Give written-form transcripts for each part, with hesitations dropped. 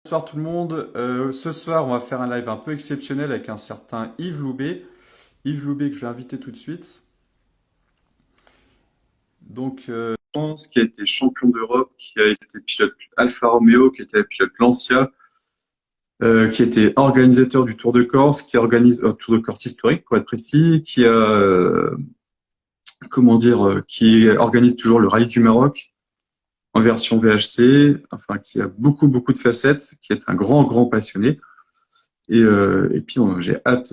Bonsoir tout le monde. Ce soir, on va faire un live un peu exceptionnel avec un certain Yves Loubet. Yves Loubet que je vais inviter tout de suite. Donc, France, qui a été champion d'Europe, qui a été pilote Alfa Romeo, qui a été pilote Lancia, qui a été organisateur du Tour de Corse, qui organise Tour de Corse historique pour être précis, qui a qui organise toujours le Rallye du Maroc en version VHC, enfin qui a beaucoup de facettes, qui est un grand passionné. Et puis, j'ai hâte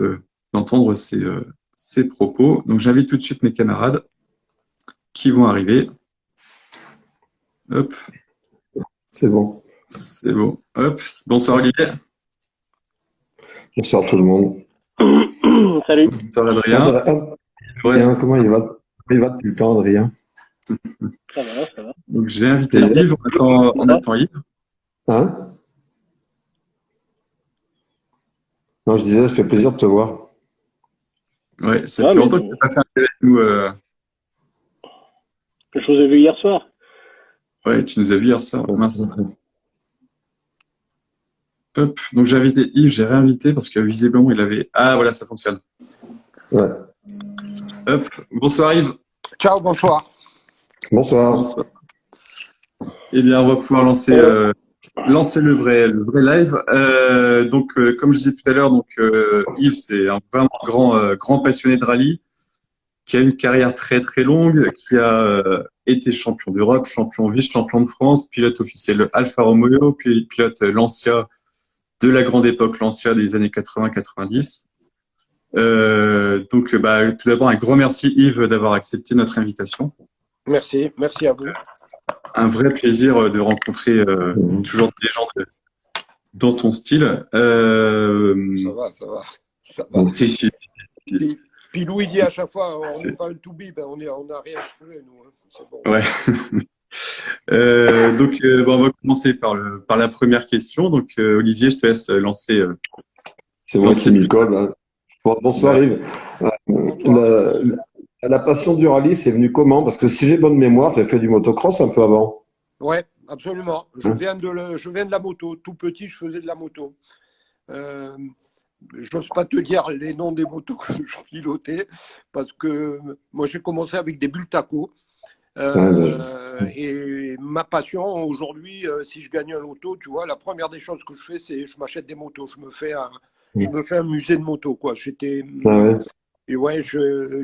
d'entendre ses propos. Donc, j'invite tout de suite mes camarades qui vont arriver. Hop, C'est bon. c'est bon. Hop, bonsoir Olivier. Bonsoir tout le monde. Salut. Bonsoir Adrien. Adrien, comment il va? Il va depuis le temps, Adrien? Ça va, ça va. Donc, j'ai invité Yves. On attend Yves. Hein? Non, je disais, ça fait plaisir de te voir. Ouais, ça Ouais, fait mais longtemps que tu n'as pas fait un live avec nous. je vous ai vu hier soir. Ouais, tu nous as vu hier soir. Mince. Hop, donc j'ai invité Yves, j'ai réinvité parce que visiblement il avait. Ah voilà, ça fonctionne. Ouais. Hop, bonsoir Yves. Ciao, bonsoir. Bonsoir. Bonsoir. Eh bien, on va pouvoir lancer le vrai live. Comme je disais tout à l'heure, Yves, c'est un vraiment grand passionné de rallye, qui a une carrière très longue, qui a été champion d'Europe, vice-champion de France, pilote officiel Alfa Romeo, puis pilote Lancia de la grande époque Lancia des années 80-90. Tout d'abord, un grand merci Yves d'avoir accepté notre invitation. Merci à vous. Un vrai plaisir de rencontrer toujours des gens dans ton style. Ça va. Si. Puis Louis dit à chaque fois, on n'est pas un to be, on n'a rien exclu, nous. Hein. C'est bon. Ouais. On va commencer par la première question. Donc, Olivier, je te laisse lancer. C'est moi qui m'y colle, hein. Bonsoir Yves. Bonsoir. La passion du rallye, c'est venu comment? Parce que si j'ai bonne mémoire, j'ai fait du motocross un peu avant. Ouais, absolument. Je Hein? viens de la moto. Tout petit, je faisais de la moto. J'ose pas te dire les noms des motos que je pilotais parce que moi, j'ai commencé avec des Bultaco. Et ma passion aujourd'hui, si je gagne un loto, tu vois, la première des choses que je fais, c'est je m'achète des motos. Je me fais un musée de motos, quoi. Ah ouais. Et ouais, je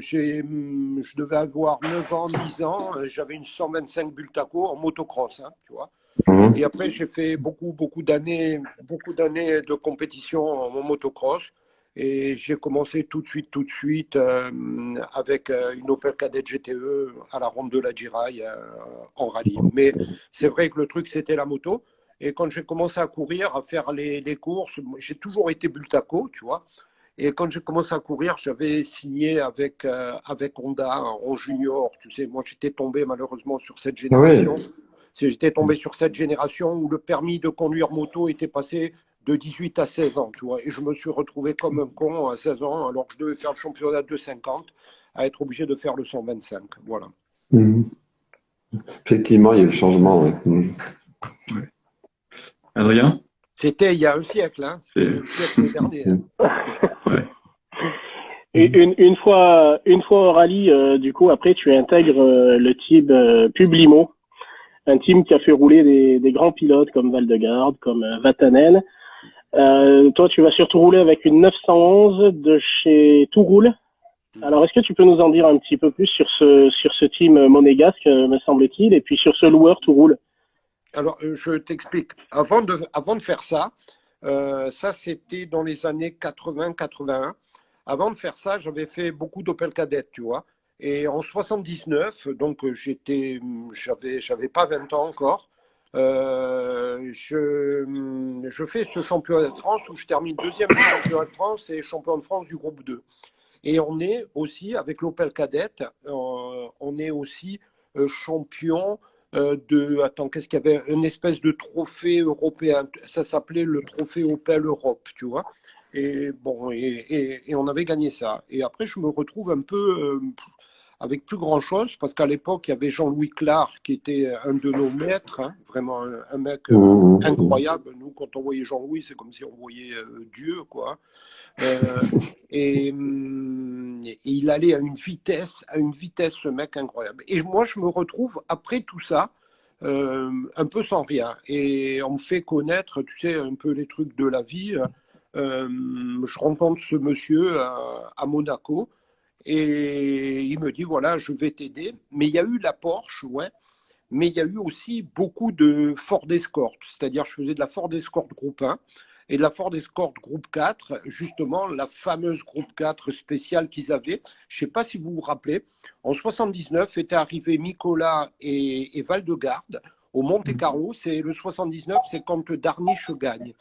devais avoir 9 ans, 10 ans. J'avais une 125 Bultaco en motocross, hein, tu vois. Mhm. Et après, j'ai fait beaucoup d'années de compétition en motocross. Et j'ai commencé tout de suite avec une Opel Kadett GTE à la Ronde de la Giraille en rallye. Mais c'est vrai que le truc, c'était la moto. Et quand j'ai commencé à courir, à faire les courses, j'ai toujours été Bultaco, tu vois. Et quand j'ai commencé à courir, j'avais signé avec Honda en junior. Tu sais, moi, j'étais tombé malheureusement sur cette Ah ouais. génération. J'étais tombé sur cette génération où le permis de conduire moto était passé de 18 à 16 ans, tu vois. Et je me suis retrouvé comme un con à 16 ans, alors que je devais faire le championnat de 50, à être obligé de faire le 125. Voilà. Mhm. Effectivement, il y a eu le changement. Ouais. Mhm. Adrien? C'était il y a un siècle, hein. C'était le siècle dernier. Hein. Ouais. Une fois au rallye, du coup, après, tu intègres le team Publimo, un team qui a fait rouler des grands pilotes comme Valdegarde, comme Vatanen. Toi, tu vas surtout rouler avec une 911 de chez Touroul. Alors, est-ce que tu peux nous en dire un petit peu plus sur ce team monégasque, me semble-t-il, et puis sur ce loueur Touroul? Alors, je t'explique. Avant de faire ça, ça c'était dans les années 80-81. Avant de faire ça, j'avais fait beaucoup d'Opel Kadett, tu vois. Et en 79, donc j'avais pas 20 ans encore, je fais ce championnat de France où je termine deuxième du championnat de France et champion de France du groupe 2. Et on est aussi, avec l'Opel Kadett, on est aussi champion attends, qu'est-ce qu'il y avait? Une espèce de trophée européen. Ça s'appelait le trophée Opel Europe, tu vois. Et bon, et on avait gagné ça. Et après, je me retrouve un peu avec plus grand-chose, parce qu'à l'époque, il y avait Jean-Louis Clark, qui était un de nos maîtres, hein, vraiment un mec incroyable. Nous, quand on voyait Jean-Louis, c'est comme si on voyait Dieu, quoi. Et il allait à une vitesse, ce mec incroyable. Et moi, je me retrouve, après tout ça, un peu sans rien. Et on me fait connaître, tu sais, un peu les trucs de la vie. Je rencontre ce monsieur à Monaco et il me dit, voilà, je vais t'aider. Mais il y a eu la Porsche, ouais. Mais il y a eu aussi beaucoup de Ford Escort. C'est-à-dire, je faisais de la Ford Escort Groupe 1 et de la Ford Escort Groupe 4, justement, la fameuse Groupe 4 spéciale qu'ils avaient. Je ne sais pas si vous vous rappelez, en 79 était arrivé Nicolas et Val-de-Garde au Monte-Carlo. C'est le 79, c'est quand Darniche gagne.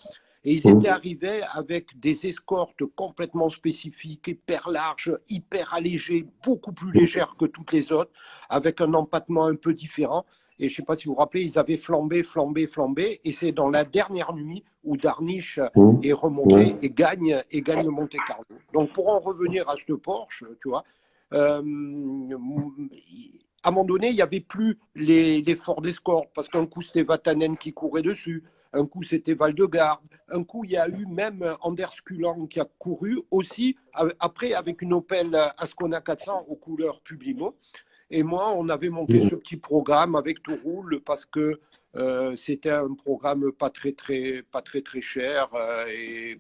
Et ils étaient arrivés avec des escortes complètement spécifiques, hyper larges, hyper allégées, beaucoup plus légères que toutes les autres, avec un empattement un peu différent. Et je ne sais pas si vous vous rappelez, ils avaient flambé. Et c'est dans la dernière nuit où Darniche est remonté et gagne le Monte-Carlo. Donc pour en revenir à ce Porsche, tu vois, à un moment donné, il n'y avait plus les Ford Escort, parce qu'un coup, c'était Vatanen qui courait dessus. Un coup, c'était Val-de-Garde. Un coup, il y a eu même Anders Kulan qui a couru aussi, après avec une Opel Ascona 400 aux couleurs Publimo. Et moi, on avait monté ce petit programme avec Touroule parce que c'était un programme pas très cher.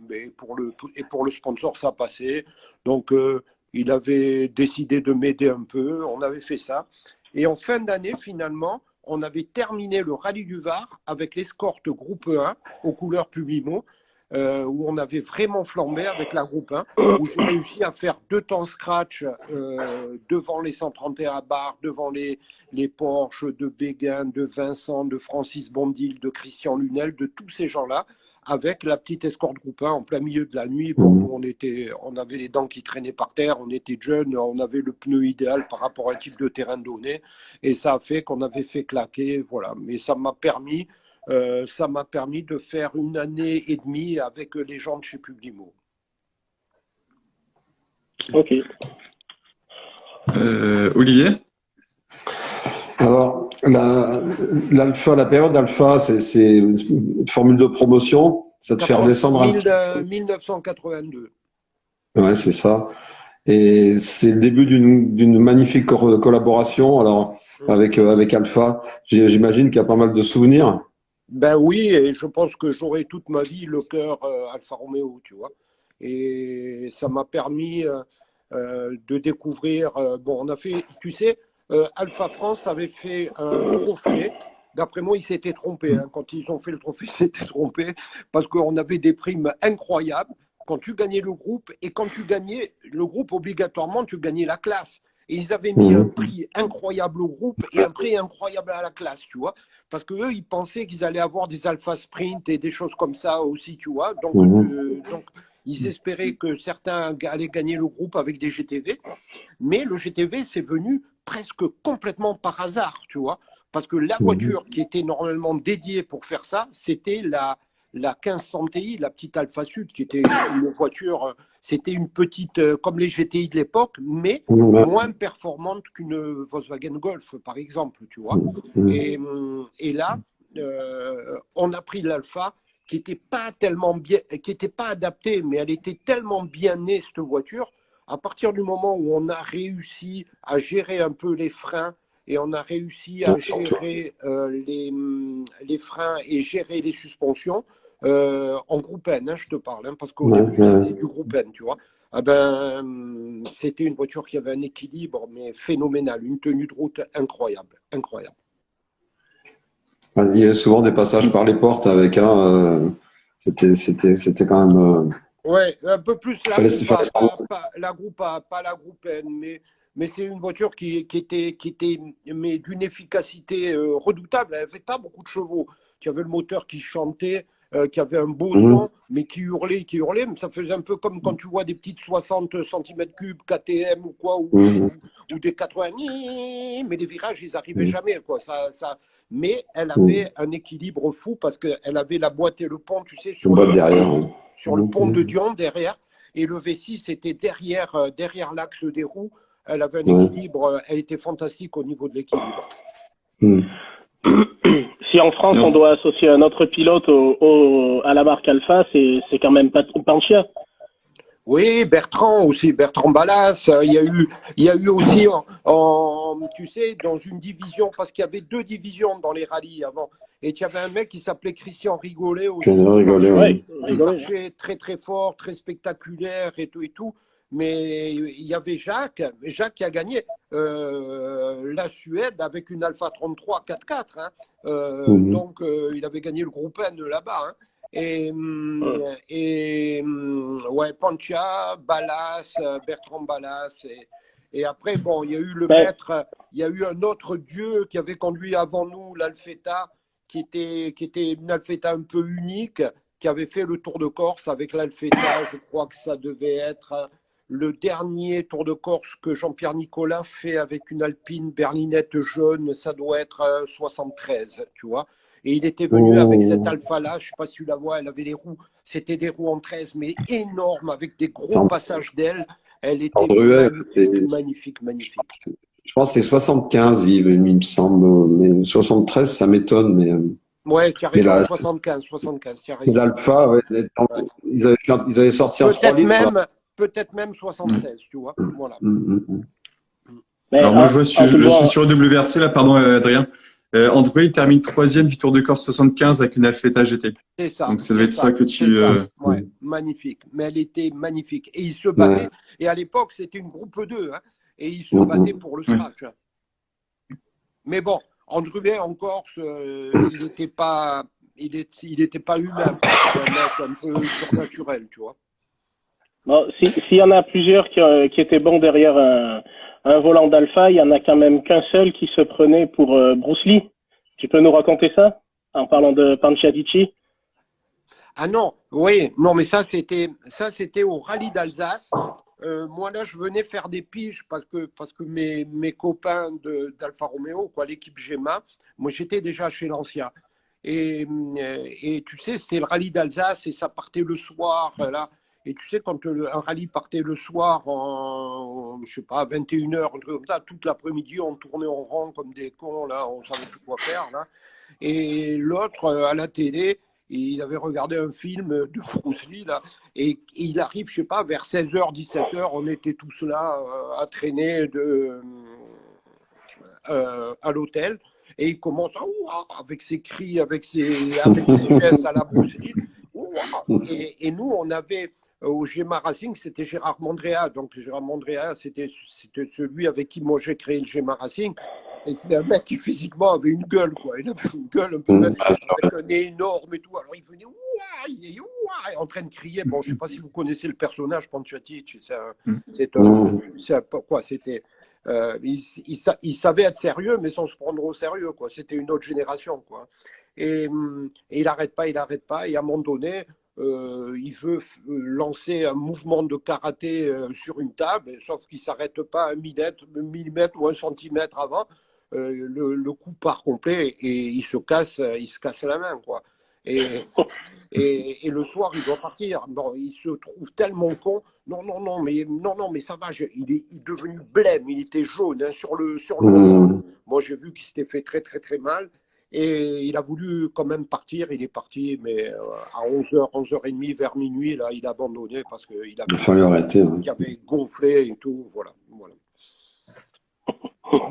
Mais pour le sponsor, ça passait. Donc, il avait décidé de m'aider un peu. On avait fait ça. Et en fin d'année, finalement, on avait terminé le rallye du Var avec l'escorte groupe 1 aux couleurs Publimo, où on avait vraiment flambé avec la groupe 1, où j'ai réussi à faire 2 temps scratch devant les 131 bars, devant les Porsche de Béguin, de Vincent, de Francis Bondil, de Christian Lunel, de tous ces gens-là, avec la petite escorte groupe 1 en plein milieu de la nuit. Bon, nous, on avait les dents qui traînaient par terre, on était jeunes, on avait le pneu idéal par rapport à un type de terrain donné, et ça a fait qu'on avait fait claquer, voilà. Mais ça m'a permis de faire 1 année et demie avec les gens de chez Publimo. Ok. Olivier? Alors, la période alpha, c'est une formule de promotion, ça te fait redescendre un petit peu. 1982. Ouais, c'est ça. Et c'est le début d'une magnifique collaboration. Alors, avec Alpha, j'imagine qu'il y a pas mal de souvenirs. Ben oui, et je pense que j'aurai toute ma vie le cœur Alfa Romeo, tu vois. Et ça m'a permis de découvrir. Bon, on a fait, tu sais, Alpha France avait fait un trophée. D'après moi, ils s'étaient trompés. Hein. Quand ils ont fait le trophée, ils s'étaient trompés parce qu'on avait des primes incroyables quand tu gagnais le groupe. Et quand tu gagnais le groupe, obligatoirement, tu gagnais la classe. Et ils avaient mis un prix incroyable au groupe et un prix incroyable à la classe, tu vois. Parce qu'eux, ils pensaient qu'ils allaient avoir des Alpha Sprint et des choses comme ça aussi, tu vois. Donc ils espéraient que certains allaient gagner le groupe avec des GTV. Mais le GTV, c'est venu presque complètement par hasard, tu vois. Parce que la voiture qui était normalement dédiée pour faire ça, c'était la 1500 Ti, la petite Alpha Sud, qui était une voiture, c'était une petite, comme les GTI de l'époque, mais moins performante qu'une Volkswagen Golf, par exemple, tu vois. Et là, on a pris l'Alpha, qui n'était pas tellement bien, qui n'était pas adaptée, mais elle était tellement bien née, cette voiture. À partir du moment où on a réussi à gérer un peu les freins, et on a réussi à gérer les freins et gérer les suspensions en groupe N, hein, je te parle, hein, parce qu'au début c'était du groupe N, tu vois. Ah ben, c'était une voiture qui avait un équilibre mais phénoménal, une tenue de route incroyable. Il y a souvent des passages par les portes avec c'était quand même. Ouais, un peu plus la groupe A, pas la groupe N, mais c'est une voiture qui était mais d'une efficacité redoutable. Elle n'avait pas beaucoup de chevaux. Tu avais le moteur qui chantait, qui avait un beau son, mais qui hurlait. Mais ça faisait un peu comme quand tu vois des petites 60 cm3 KTM ou quoi, ou des 80, mais les virages, ils n'arrivaient jamais, quoi. Mais elle avait un équilibre fou parce qu'elle avait la boîte et le pont, tu sais, sur le pont de Dion derrière, et le V6 était derrière l'axe des roues Elle avait un Ouais. équilibre, elle était fantastique au niveau de l'équilibre. Hmm. Si en France, on doit associer un autre pilote à la marque Alpha, c'est quand même Panchia. Oui, Bertrand aussi, Bertrand Ballas. Il y a eu aussi, tu sais, dans une division, parce qu'il y avait 2 divisions dans les rallyes avant. Et il y avait un mec qui s'appelait Christian Rigolet aussi. Ouais, Qui marchait très très fort, très spectaculaire et tout et tout. Mais il y avait Jacques qui a gagné la Suède avec une Alpha 33 4x4. Hein. Donc il avait gagné le groupe N là-bas. Hein. Ouais, Panchia, Ballas, Bertrand Ballas. Et après, bon, il y a eu le maître, il y a eu un autre dieu qui avait conduit avant nous l'Alfetta, qui était une Alfetta un peu unique, qui avait fait le Tour de Corse avec l'Alfetta. Je crois que ça devait être le dernier Tour de Corse que Jean-Pierre Nicolas fait avec une Alpine berlinette jaune. Ça doit être 73, tu vois. Et il était venu avec cette Alpha-là, je ne sais pas si tu la vois, elle avait les roues, c'était des roues en 13, mais énormes, avec des gros passages d'ailes. Elle était magnifique. Je pense que c'était 75, Yves, il me semble. Mais 73, ça m'étonne. Mais, ouais, tu as raison, 75, tu as raison. L'Alpha, ouais, ils avaient sorti un 3 litres. Peut-être même 76, tu vois. Voilà. Alors moi, je suis sur WRC, là, pardon, Adrien. André, il termine 3e du Tour de Corse 75 avec une Alfetta GT. C'est ça. Donc ça devait être ça que tu... Ouais, magnifique. Mais elle était magnifique. Et il se battait. Et à l'époque, c'était une groupe 2. Hein, et il se battait pour le scratch. Mais bon, André en Corse, il n'était pas humain. C'est un mec un peu surnaturel, tu vois. Bon, s'il y en a plusieurs qui étaient bons derrière un volant d'Alpha, il y en a quand même qu'un seul qui se prenait pour Bruce Lee. Tu peux nous raconter ça en parlant de Panciatici? Ah non, oui, non, mais ça c'était au rallye d'Alsace. Moi là, je venais faire des piges parce que mes copains d'Alfa Romeo, quoi, l'équipe Gemma, moi j'étais déjà chez Lancia. Et tu sais, c'était le rallye d'Alsace et ça partait le soir là. Et tu sais, quand un rallye partait le soir je sais pas, 21h, toute l'après-midi, on tournait en rang comme des cons, là, on savait plus quoi faire, là. Et l'autre, à la télé, il avait regardé un film de Bruce Lee, là, et il arrive, je sais pas, vers 16h, 17h, on était tous là à traîner à l'hôtel, et il commence avec ses cris, avec ses gestes à la Bruce Lee. Et nous, on avait au Gemma Racing, c'était Gérard Mondrea. Donc Gérard Mondrea, c'était celui avec qui moi j'ai créé le Gemma Racing. Et c'est un mec qui physiquement avait une gueule, quoi. Il avait une gueule un peu avec un nez énorme et tout. Alors il venait il est en train de crier. Bon, je ne sais pas si vous connaissez le personnage Panciatici. C'était il savait être sérieux, mais sans se prendre au sérieux, quoi. C'était une autre génération, quoi. Et il n'arrête pas. Et à un moment donné, il veut lancer un mouvement de karaté sur une table, sauf qu'il ne s'arrête pas un millimètre ou un centimètre avant. Le coup part complet et il se casse la main, quoi. Et le soir, il doit partir. Bon, il se trouve tellement con. Non, mais ça va. Il est devenu blême. Il était jaune, hein, sur le. Moi, j'ai vu qu'il s'était fait très, très, très mal. Et il a voulu quand même partir. Il est parti, mais à 11h, 11h30, vers minuit, là, il a abandonné parce qu'il avait gonflé et tout. Voilà.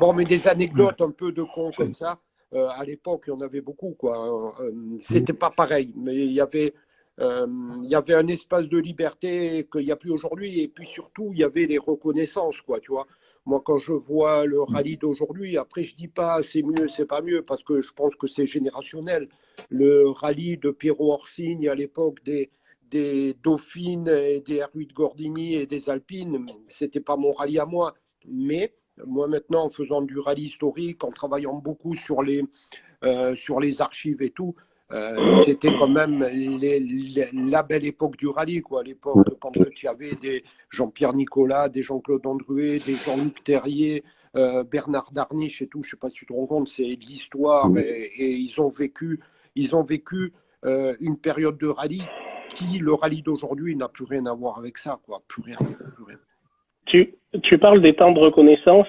Bon, mais des anecdotes un peu de cons comme ça. À l'époque, il y en avait beaucoup, quoi. C'était pas pareil, mais il y avait un espace de liberté qu'il n'y a plus aujourd'hui. Et puis surtout, il y avait les reconnaissances, quoi, tu vois. Moi, quand je vois le rallye d'aujourd'hui, après, je dis pas c'est mieux, c'est pas mieux, parce que je pense que c'est générationnel. Le rallye de Piero Orsigny à l'époque des Dauphines, et des R8 Gordini et des Alpines, c'était pas mon rallye à moi. Mais moi, maintenant, en faisant du rallye historique, en travaillant beaucoup sur les archives et tout, c'était quand même la belle époque du rallye, quoi. L'époque quand tu avais des Jean-Pierre Nicolas, des Jean-Claude Andruet, des Jean-Luc Terrier, Bernard Darniche et tout. Je ne sais pas si tu te rends compte, c'est de l'histoire et ils ont vécu une période de rallye qui, le rallye d'aujourd'hui, n'a plus rien à voir avec ça, quoi. Plus rien. tu parles des temps de reconnaissance.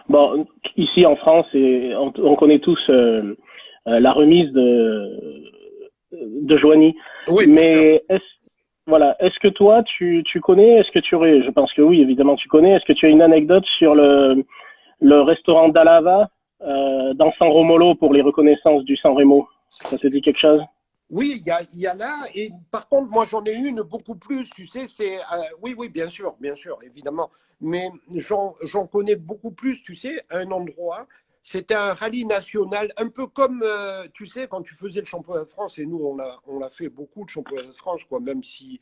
Bon, ici en France, on connaît tous la remise de Joigny. Oui, Mais est-ce que toi, tu connais, est-ce que tu aurais, je pense que oui, évidemment, tu connais, est-ce que tu as une anecdote sur le restaurant d'Alava dans San Romolo pour les reconnaissances du San Remo? Ça te dit quelque chose? oui, il y a là, et par contre, moi j'en ai une beaucoup plus, tu sais, oui, oui, bien sûr, évidemment, mais j'en connais beaucoup plus, tu sais, un endroit, c'était un rallye national, un peu comme, tu sais, quand tu faisais le championnat de France, et nous on l'a fait beaucoup, le championnat de France, quoi, même si,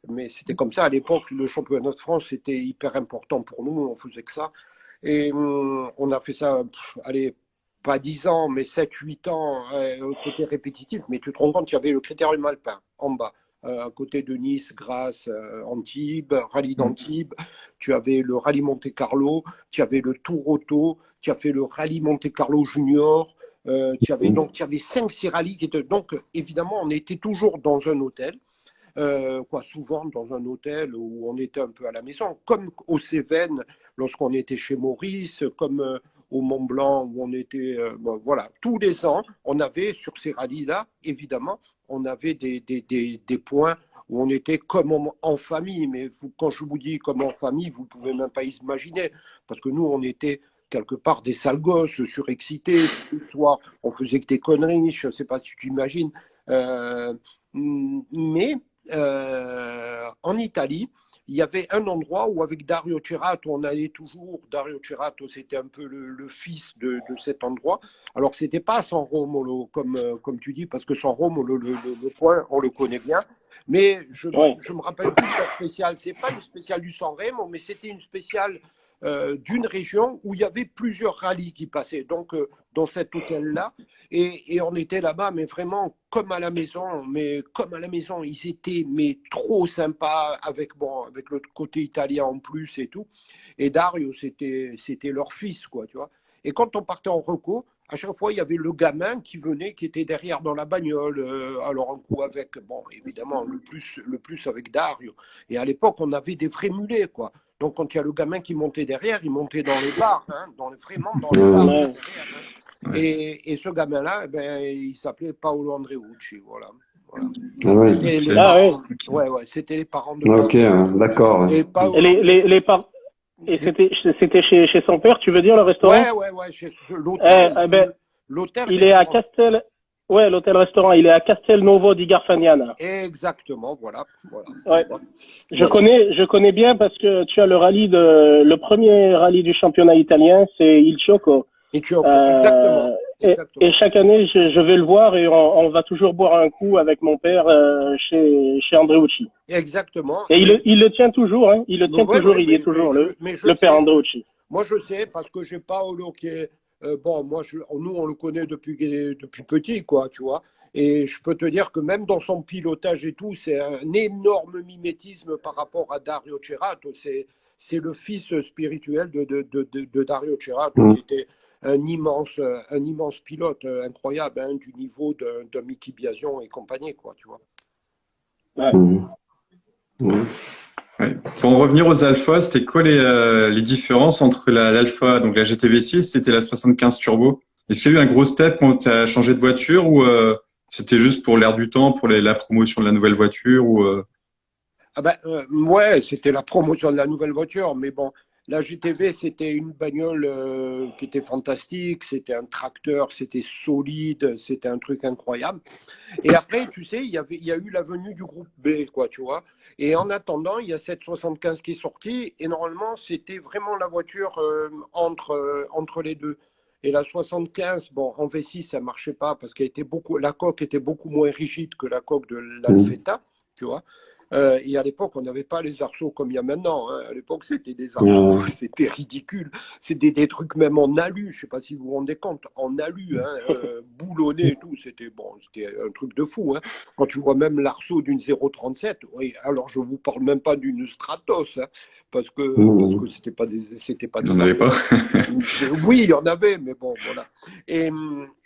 mais c'était comme ça à l'époque, le championnat de France, c'était hyper important pour nous, on faisait que ça, et on a fait ça, allez, pas 10 ans, mais 7, 8 ans, côté répétitif. Mais tu te rends compte, il y avait le Critérium alpin en bas, à côté de Nice, Grasse, Antibes, Rallye d'Antibes. Tu avais le Rallye Monte-Carlo, tu avais le Tour Auto, tu avais le Rallye Monte-Carlo Junior. Tu avais 5-6 rallyes qui étaient. Donc, évidemment, on était toujours dans un hôtel. Souvent dans un hôtel où on était un peu à la maison, comme aux Cévennes lorsqu'on était chez Maurice, comme au Mont Blanc où on était. Voilà, tous les ans, on avait sur ces rallyes-là, évidemment, on avait des points où on était comme en famille. Mais quand je vous dis comme en famille, vous ne pouvez même pas imaginer, parce que nous, on était quelque part des sales gosses surexcités. Le soir, on faisait que des conneries, je ne sais pas si tu imagines. Mais en Italie, il y avait un endroit où avec Dario Cerato, on allait toujours. Dario Cerato, c'était un peu le fils de cet endroit. Alors, ce n'était pas San Romolo, comme tu dis, parce que San Romolo, le coin, on le connaît bien. Mais je me rappelle plus de la spéciale. Ce n'est pas une spéciale du San Remo, mais c'était une spéciale d'une région où il y avait plusieurs rallyes qui passaient. Donc, dans cet hôtel-là, et on était là-bas, mais vraiment comme à la maison, ils étaient mais trop sympas avec le côté italien en plus et tout. Et Dario, c'était leur fils, quoi, tu vois. Et quand on partait en reco, à chaque fois, il y avait le gamin qui venait, qui était derrière dans la bagnole. Alors, un coup avec, évidemment, le plus avec Dario. Et à l'époque, on avait des vrais mulets, quoi. Donc, quand il y a le gamin qui montait derrière, il montait dans les bars, vraiment dans les bars. Derrière, hein. Et ce gamin-là, il s'appelait Paolo Andreucci, voilà. Ah ouais. C'était les parents, c'était les parents de Paolo. Ok, d'accord. Et c'était chez son père, tu veux dire, le restaurant? Ouais, chez l'hôtel. L'hôtel. Il est à Castel. Ouais, l'hôtel-restaurant, il est à Castelnuovo di Garfagnana. Exactement, voilà. Ouais. Je connais bien parce que tu as le premier rallye du championnat italien, c'est Il Cioco. Exactement. Et chaque année, je vais le voir et on va toujours boire un coup avec mon père chez Andreucci. Exactement. Et il le tient toujours, hein. Il le tient toujours, il est toujours le père Andreucci. Moi, je sais parce que j'ai Paolo qui est nous, on le connaît depuis petit, quoi, tu vois. Et je peux te dire que même dans son pilotage et tout, c'est un énorme mimétisme par rapport à Dario Cerato. C'est le fils spirituel de Dario Cerato, qui était un immense pilote incroyable, hein, du niveau de Mickey Biasion et compagnie, quoi, tu vois. Ouais. Ouais. Pour en revenir aux alphas, c'était quoi les différences entre l'alpha, donc la GTV6, c'était la 75 Turbo? Est-ce qu'il y a eu un gros step quand tu as changé de voiture ou c'était juste pour l'air du temps, pour la promotion de la nouvelle voiture ou Ouais, c'était la promotion de la nouvelle voiture, mais bon, la GTV, c'était une bagnole qui était fantastique, c'était un tracteur, c'était solide, c'était un truc incroyable. Et après, tu sais, il y a eu la venue du groupe B, quoi, tu vois. Et en attendant, il y a cette 75 qui est sortie, et normalement, c'était vraiment la voiture entre les deux. Et la 75, en V6, ça marchait pas parce la coque était beaucoup moins rigide que la coque de l'Alfetta, tu vois. Et à l'époque, on n'avait pas les arceaux comme il y a maintenant, hein. À l'époque, c'était des arceaux, c'était ridicule. C'était des trucs même en alu, je ne sais pas si vous vous rendez compte, en alu, hein, boulonné et tout. C'était un truc de fou, hein. Quand tu vois même l'arceau d'une 037, oui, alors je ne vous parle même pas d'une Stratos, hein, parce que c'était pas des. Il n'y en avait pas. Oui, il y en avait, mais bon, voilà. C'est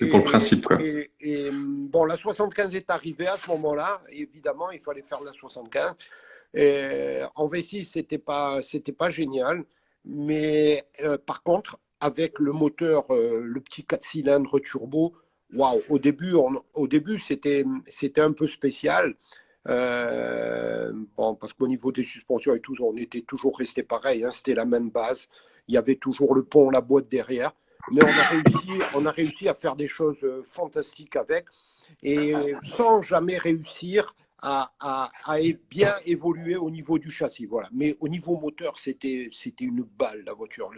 pour le principe, quoi. La 75 est arrivée à ce moment-là. Évidemment, il fallait faire la 75. En V6, c'était pas génial, mais par contre, avec le moteur, le petit 4 cylindres turbo, waouh, au début c'était un peu spécial. Bon, parce qu'au niveau des suspensions et tout, on était toujours resté pareil, hein, c'était la même base. Il y avait toujours le pont, la boîte derrière. Mais on a réussi à faire des choses fantastiques avec, et sans jamais réussir à bien évoluer au niveau du châssis. Voilà. Mais au niveau moteur, c'était une balle, la voiture.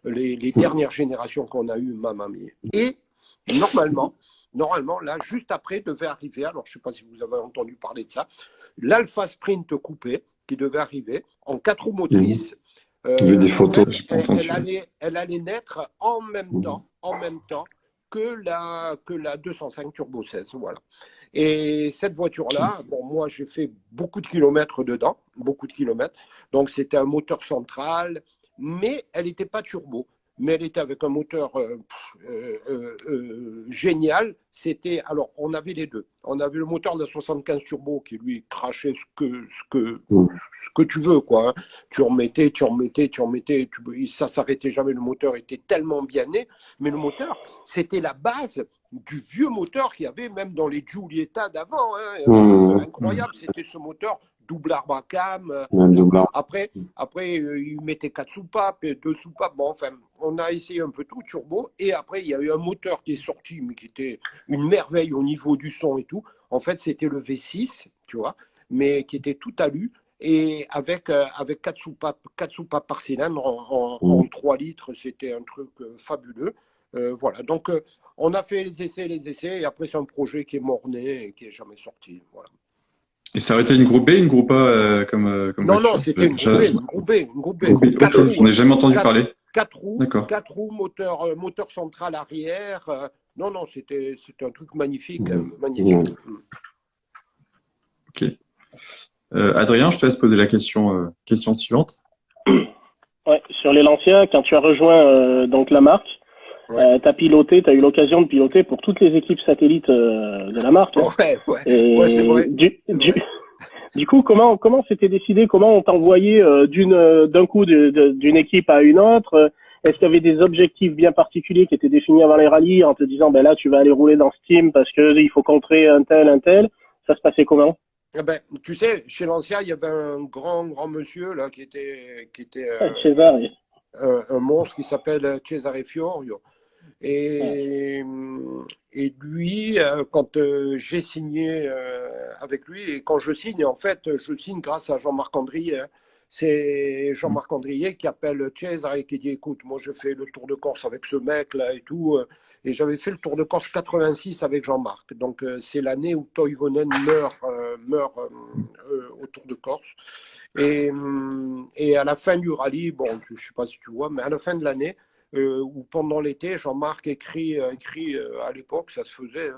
Les dernières générations qu'on a eues, mamma mia. Et normalement, là, juste après, devait arriver, alors je ne sais pas si vous avez entendu parler de ça, l'Alpha Sprint coupé qui devait arriver en 4 roues motrices. J'ai vu des photos. En fait, elle allait naître en même temps que la 205 Turbo 16. Voilà. Et cette voiture-là, bon, moi j'ai fait beaucoup de kilomètres dedans, beaucoup de kilomètres. Donc c'était un moteur central, mais elle n'était pas turbo. Mais elle était avec un moteur génial. Alors, on avait les deux. On avait le moteur de la 75 turbo qui lui crachait ce que tu veux, quoi. Hein. Tu remettais, ça s'arrêtait jamais. Le moteur était tellement bien né. Mais le moteur, c'était la base du vieux moteur qu'il y avait même dans les Giulietta d'avant. Hein. Incroyable, c'était ce moteur double arbre à cam. Après, il mettait 4 soupapes et 2 soupapes. Bon, enfin, on a essayé un peu tout turbo. Et après, il y a eu un moteur qui est sorti, mais qui était une merveille au niveau du son et tout. En fait, c'était le V6, tu vois, mais qui était tout alu. Et avec 4 soupapes par cylindre en 3 litres, c'était un truc fabuleux. Voilà, donc on a fait les essais, et après c'est un projet qui est mort-né et qui n'est jamais sorti. Voilà. Et ça aurait été une groupe B, une groupe A comme Non, voiture? c'était une groupe B. Ok, j'en ai jamais entendu parler. 4 roues, D'accord. 4 roues, moteur central arrière. Non, c'était un truc magnifique. Magnifique. Ok. Adrien, je te laisse poser la question suivante. Ouais, sur les Lancia, quand tu as rejoint donc la marque, Ouais. tu as eu l'occasion de piloter pour toutes les équipes satellites de la marque. Hein. Ouais. Et C'est vrai. Du coup, comment c'était décidé? Comment on t'envoyait d'un coup d'une équipe à une autre? Est-ce qu'il y avait des objectifs bien particuliers qui étaient définis avant les rallyes en te disant, ben là, tu vas aller rouler dans ce team parce que il faut contrer un tel? Ça se passait comment? Eh ben, tu sais, chez l'Ancien, il y avait un grand monsieur là qui était César. un monstre qui s'appelle Cesare Fiorio. Et lui, quand j'ai signé avec lui, et quand je signe, en fait, je signe grâce à Jean-Marc Andrier. Hein. C'est Jean-Marc Andrier qui appelle Cesare et qui dit, écoute, moi je fais le Tour de Corse avec ce mec-là et tout. Et j'avais fait le Tour de Corse 86 avec Jean-Marc. Donc c'est l'année où Toivonen meurt au Tour de Corse. Et à la fin du rallye, bon, je ne sais pas si tu vois, mais à la fin de l'année, ou pendant l'été, Jean-Marc écrit à l'époque, ça se faisait,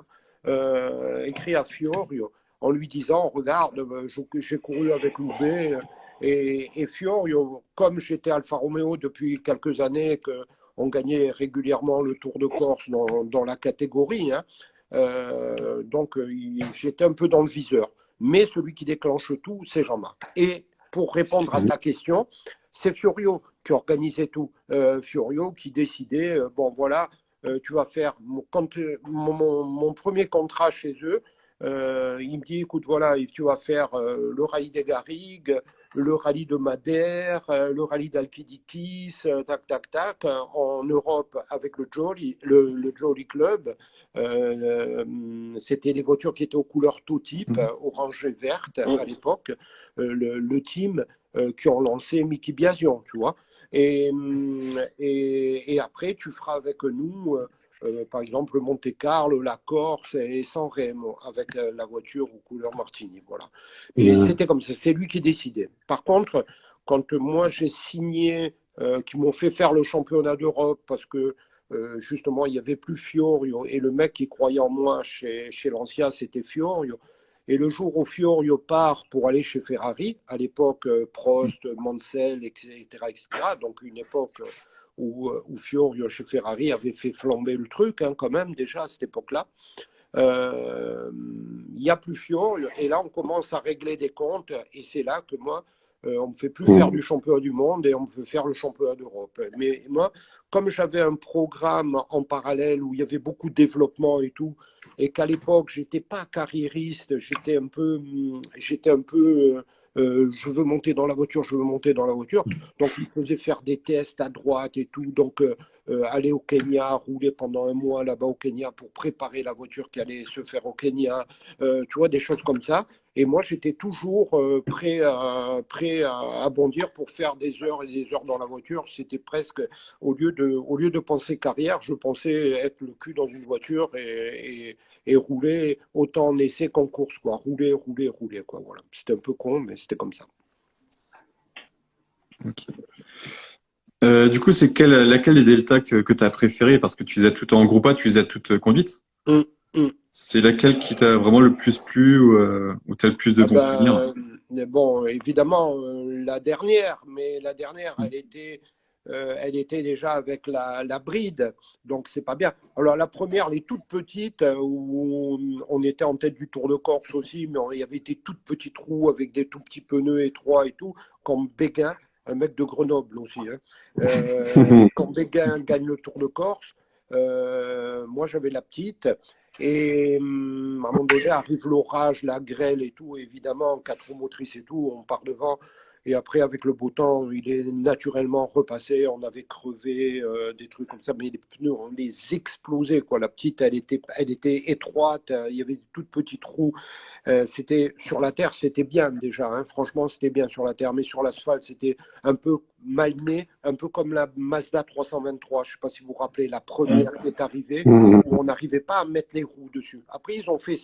hein, écrit à Fiorio en lui disant, regarde, j'ai couru avec Loubet, et Fiorio, comme j'étais Alfa Romeo depuis quelques années, qu'on gagnait régulièrement le Tour de Corse dans la catégorie, hein, donc j'étais un peu dans le viseur. Mais celui qui déclenche tout, c'est Jean-Marc. Et pour répondre à ta question, c'est Fiorio qui organisait tout. Fiorio qui décidait, bon voilà, tu vas faire mon premier contrat chez eux. Il me dit, écoute, voilà, tu vas faire le rallye des Garrigues, le rallye de Madère, le rallye d'Alkidikis, tac, en Europe avec le Jolly Club. C'était les voitures qui étaient aux couleurs tout type, orange et verte à l'époque. Le team qui ont lancé Mickey Biasion, tu vois. Et après, tu feras avec nous, par exemple, Monte-Carlo, la Corse et San Remo, avec la voiture aux couleurs Martini. Voilà. Et c'était comme ça, c'est lui qui décidait. Par contre, quand moi j'ai signé, qui m'ont fait faire le championnat d'Europe, parce que justement, il n'y avait plus Fiorio, et le mec qui croyait en moi chez Lancia, c'était Fiorio. Et le jour où Fiorio part pour aller chez Ferrari, à l'époque Prost, Mansell, etc., donc une époque où Fiorio chez Ferrari avait fait flamber le truc, hein, quand même, déjà à cette époque-là, il n'y a plus Fiol, et là on commence à régler des comptes, et c'est là que moi, on ne me fait plus faire du championnat du monde et on me fait faire le championnat d'Europe. Mais moi, comme j'avais un programme en parallèle où il y avait beaucoup de développement et tout, et qu'à l'époque, je n'étais pas carriériste, j'étais un peu je veux monter dans la voiture, je veux monter dans la voiture. Donc, il me faisait faire des tests à droite et tout. Donc, aller au Kenya, rouler pendant un mois là-bas au Kenya pour préparer la voiture qui allait se faire au Kenya. Tu vois, des choses comme ça. Et moi, j'étais toujours prêt à bondir pour faire des heures et des heures dans la voiture. C'était presque, au lieu de penser carrière, je pensais être le cul dans une voiture et rouler autant en essai qu'en course, quoi. Rouler, quoi. Voilà. C'était un peu con, mais c'était comme ça. Ok. Du coup, c'est laquelle des deltas que tu as préféré? Parce que tu les as toutes en groupe A, tu les as toutes conduites. C'est laquelle qui t'a vraiment le plus plu ou tu as le plus de bons souvenirs? Bon, évidemment, la dernière, mais la dernière, elle était déjà avec la bride, donc c'est pas bien. Alors la première, les toutes petites, où on était en tête du Tour de Corse aussi, mais il y avait des toutes petites roues avec des tout petits pneus étroits et tout, comme Béguin, un mec de Grenoble aussi. Quand Béguin gagne le Tour de Corse, moi j'avais la petite. Et à un moment donné, arrive l'orage, la grêle et tout, évidemment, 4 roues motrices et tout, on part devant. Et après, avec le beau temps, il est naturellement repassé. On avait crevé des trucs comme ça, mais les pneus, on les explosait, quoi. La petite, elle était étroite. Il y avait des toutes petites roues. C'était sur la terre, c'était bien déjà. Hein. Franchement, c'était bien sur la terre, mais sur l'asphalte, c'était un peu mal né, un peu comme la Mazda 323. Je ne sais pas si vous vous rappelez, la première qui est arrivée, où on n'arrivait pas à mettre les roues dessus. Après, ils ont fait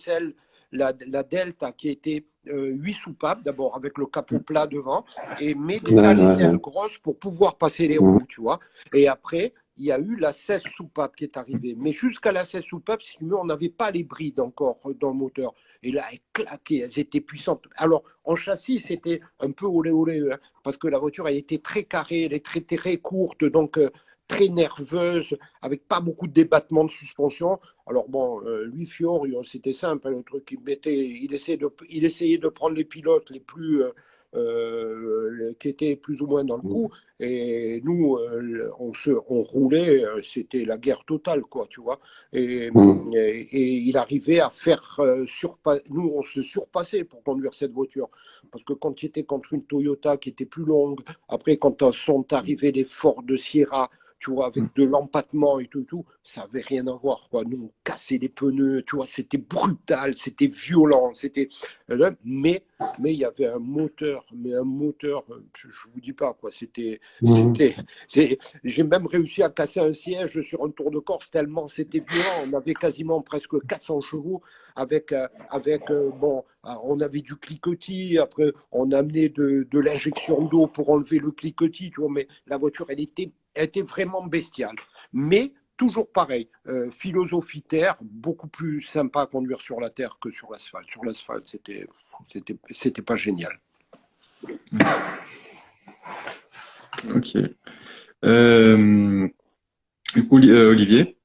la Delta qui était 8 soupapes, d'abord avec le capot plat devant, mais déjà les selles grosses pour pouvoir passer les roues, tu vois. Et après, il y a eu la 16 soupapes qui est arrivée. Mais jusqu'à la 16 soupapes, si on n'avait pas les brides encore dans le moteur. Et là, elles claquaient, elles étaient puissantes. Alors, en châssis, c'était un peu olé olé, hein, parce que la voiture, elle était très carrée, elle est très, très courte, donc très nerveuse, avec pas beaucoup de débattements de suspension. Alors bon, lui, Fior, c'était simple, hein, le truc, il essayait de prendre les pilotes les plus... qui étaient plus ou moins dans le coup, et nous, on roulait, c'était la guerre totale, quoi, tu vois. Et il arrivait à faire nous, on se surpassait pour conduire cette voiture, parce que quand tu étais contre une Toyota qui était plus longue, après quand sont arrivés les Ford de Sierra, tu vois, avec de l'empattement et tout, ça n'avait rien à voir, quoi. Nous, on cassait les pneus, tu vois, c'était brutal, c'était violent, mais il y avait un moteur, je vous dis pas, quoi, j'ai même réussi à casser un siège sur un Tour de Corse tellement c'était violent. On avait quasiment presque 400 chevaux on avait du cliquetis, après on amenait de l'injection d'eau pour enlever le cliquetis, tu vois, mais la voiture, elle était vraiment bestiale. Mais toujours pareil, philosophie terre, beaucoup plus sympa à conduire sur la terre que sur l'asphalte. Sur l'asphalte, c'était pas génial. Ok. Du coup, Olivier?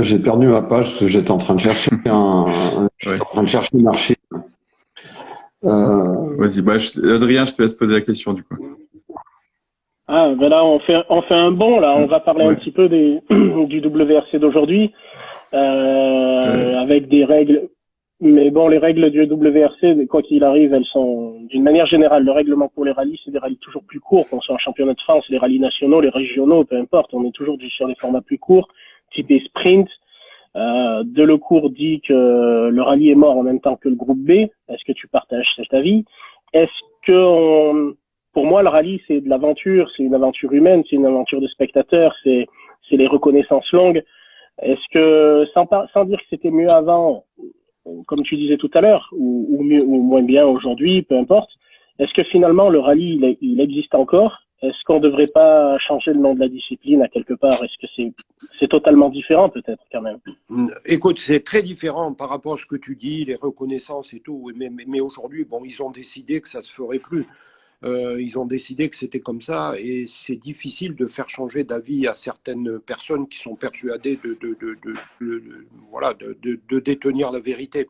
J'ai perdu ma page parce que j'étais en train de chercher une archive. Vas-y, Adrien, je te laisse poser la question du coup. Ah, ben là, on fait un bond, là. On va parler un petit peu du WRC d'aujourd'hui, avec des règles. Mais bon, les règles du WRC, quoi qu'il arrive, elles sont, d'une manière générale, le règlement pour les rallyes, c'est des rallyes toujours plus courts, qu'on soit en championnat de France, les rallyes nationaux, les régionaux, peu importe, on est toujours sur des formats plus courts, typés sprint. Delecourt dit que le rallye est mort en même temps que le groupe B. Est-ce que tu partages cet avis? Pour moi, le rallye, c'est de l'aventure, c'est une aventure humaine, c'est une aventure de spectateurs, c'est les reconnaissances longues. Est-ce que, sans dire que c'était mieux avant, comme tu disais tout à l'heure, ou mieux ou moins bien aujourd'hui, peu importe, est-ce que finalement le rallye, il existe encore? Est-ce qu'on ne devrait pas changer le nom de la discipline à quelque part? Est-ce que c'est totalement différent peut-être quand même? Écoute, c'est très différent par rapport à ce que tu dis, les reconnaissances et tout, mais aujourd'hui, bon, ils ont décidé que ça ne se ferait plus. Ils ont décidé que c'était comme ça et c'est difficile de faire changer d'avis à certaines personnes qui sont persuadées voilà, de détenir la vérité.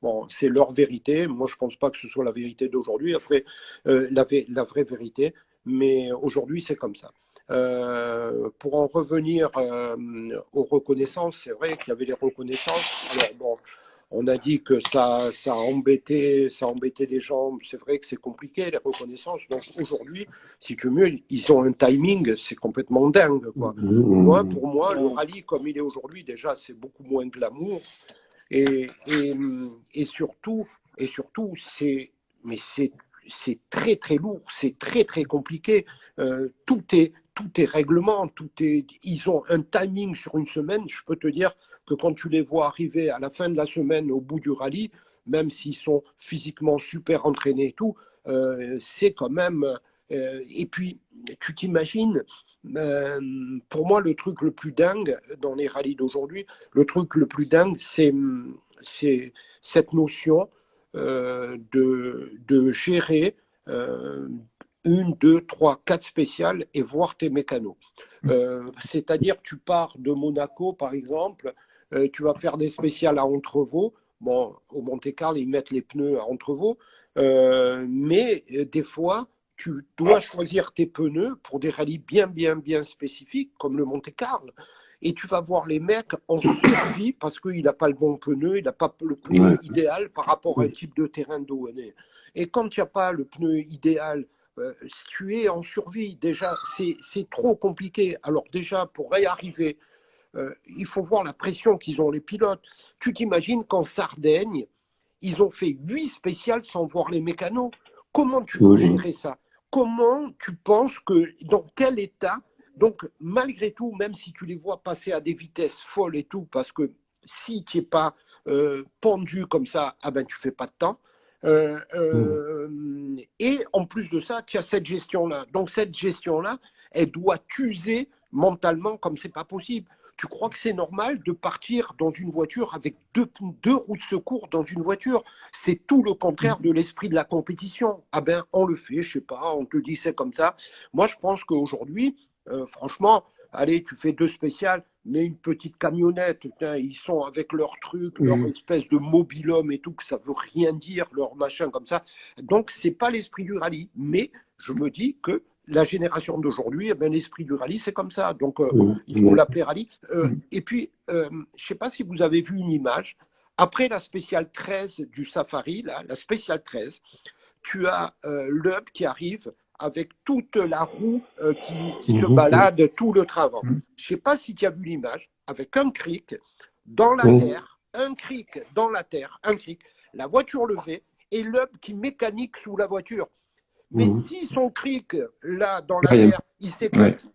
Bon, c'est leur vérité. Moi, je ne pense pas que ce soit la vérité d'aujourd'hui. Après, la vraie vérité. Mais aujourd'hui, c'est comme ça. Pour en revenir aux reconnaissances, c'est vrai qu'il y avait les reconnaissances. Alors, bon, on a dit que ça embêtait les gens. C'est vrai que c'est compliqué, les reconnaissances. Donc aujourd'hui, si tu veux, ils ont un timing, c'est complètement dingue, quoi. Pour moi, le rallye comme il est aujourd'hui, déjà, c'est beaucoup moins glamour. Et surtout, c'est très très lourd, c'est très très compliqué. Tout est règlement, ils ont un timing sur une semaine. Je peux te dire que quand tu les vois arriver à la fin de la semaine au bout du rallye, même s'ils sont physiquement super entraînés et tout, c'est quand même. Et puis, tu t'imagines, pour moi, le truc le plus dingue dans les rallyes d'aujourd'hui, le truc le plus dingue, c'est cette notion de gérer une, deux, trois, quatre spéciales et voir tes mécanos. C'est-à-dire, tu pars de Monaco, par exemple, tu vas faire des spéciales à Entrevaux. Bon, au Monte-Carlo, ils mettent les pneus à Entrevaux, mais des fois, tu dois choisir tes pneus pour des rallyes bien spécifiques, comme le Monte-Carlo. Et tu vas voir les mecs en survie parce qu'il n'a pas le bon pneu, il n'a pas le pneu idéal par rapport à un type de terrain donné. Et quand tu n'as pas le pneu idéal, tu es en survie. Déjà, c'est trop compliqué. Alors déjà, pour y arriver, il faut voir la pression qu'ils ont les pilotes. Tu t'imagines qu'en Sardaigne, ils ont fait 8 spéciales sans voir les mécanos. Comment tu veux gérer ça? Comment tu penses que, dans quel état? Donc, malgré tout, même si tu les vois passer à des vitesses folles et tout, parce que si tu n'es pas pendu comme ça, ah ben, tu ne fais pas de temps. Et en plus de ça, tu as cette gestion-là. Donc, cette gestion-là, elle doit t'user mentalement comme c'est pas possible. Tu crois que c'est normal de partir dans une voiture avec deux roues de secours dans une voiture? C'est tout le contraire de l'esprit de la compétition. Ah ben, on le fait, je sais pas, on te dit c'est comme ça. Moi, je pense qu'aujourd'hui, franchement, allez, tu fais 2 spéciales, mais une petite camionnette, putain, ils sont avec leur truc, leur espèce de mobil-homme et tout, que ça veut rien dire, leur machin comme ça. Donc, c'est pas l'esprit du rallye. Mais je me dis que la génération d'aujourd'hui, eh ben, l'esprit du rallye, c'est comme ça. Donc, il faut l'appeler rallye. Et puis, je ne sais pas si vous avez vu une image. Après la spéciale 13 du Safari, là, la spéciale 13, tu as l'hub qui arrive avec toute la roue qui se balade tout le travail. Je ne sais pas si tu as vu l'image, avec un cric dans la terre, un cric dans la terre, un cric, la voiture levée et l'hub qui mécanique sous la voiture. Mais si son cric, là, dans la terre,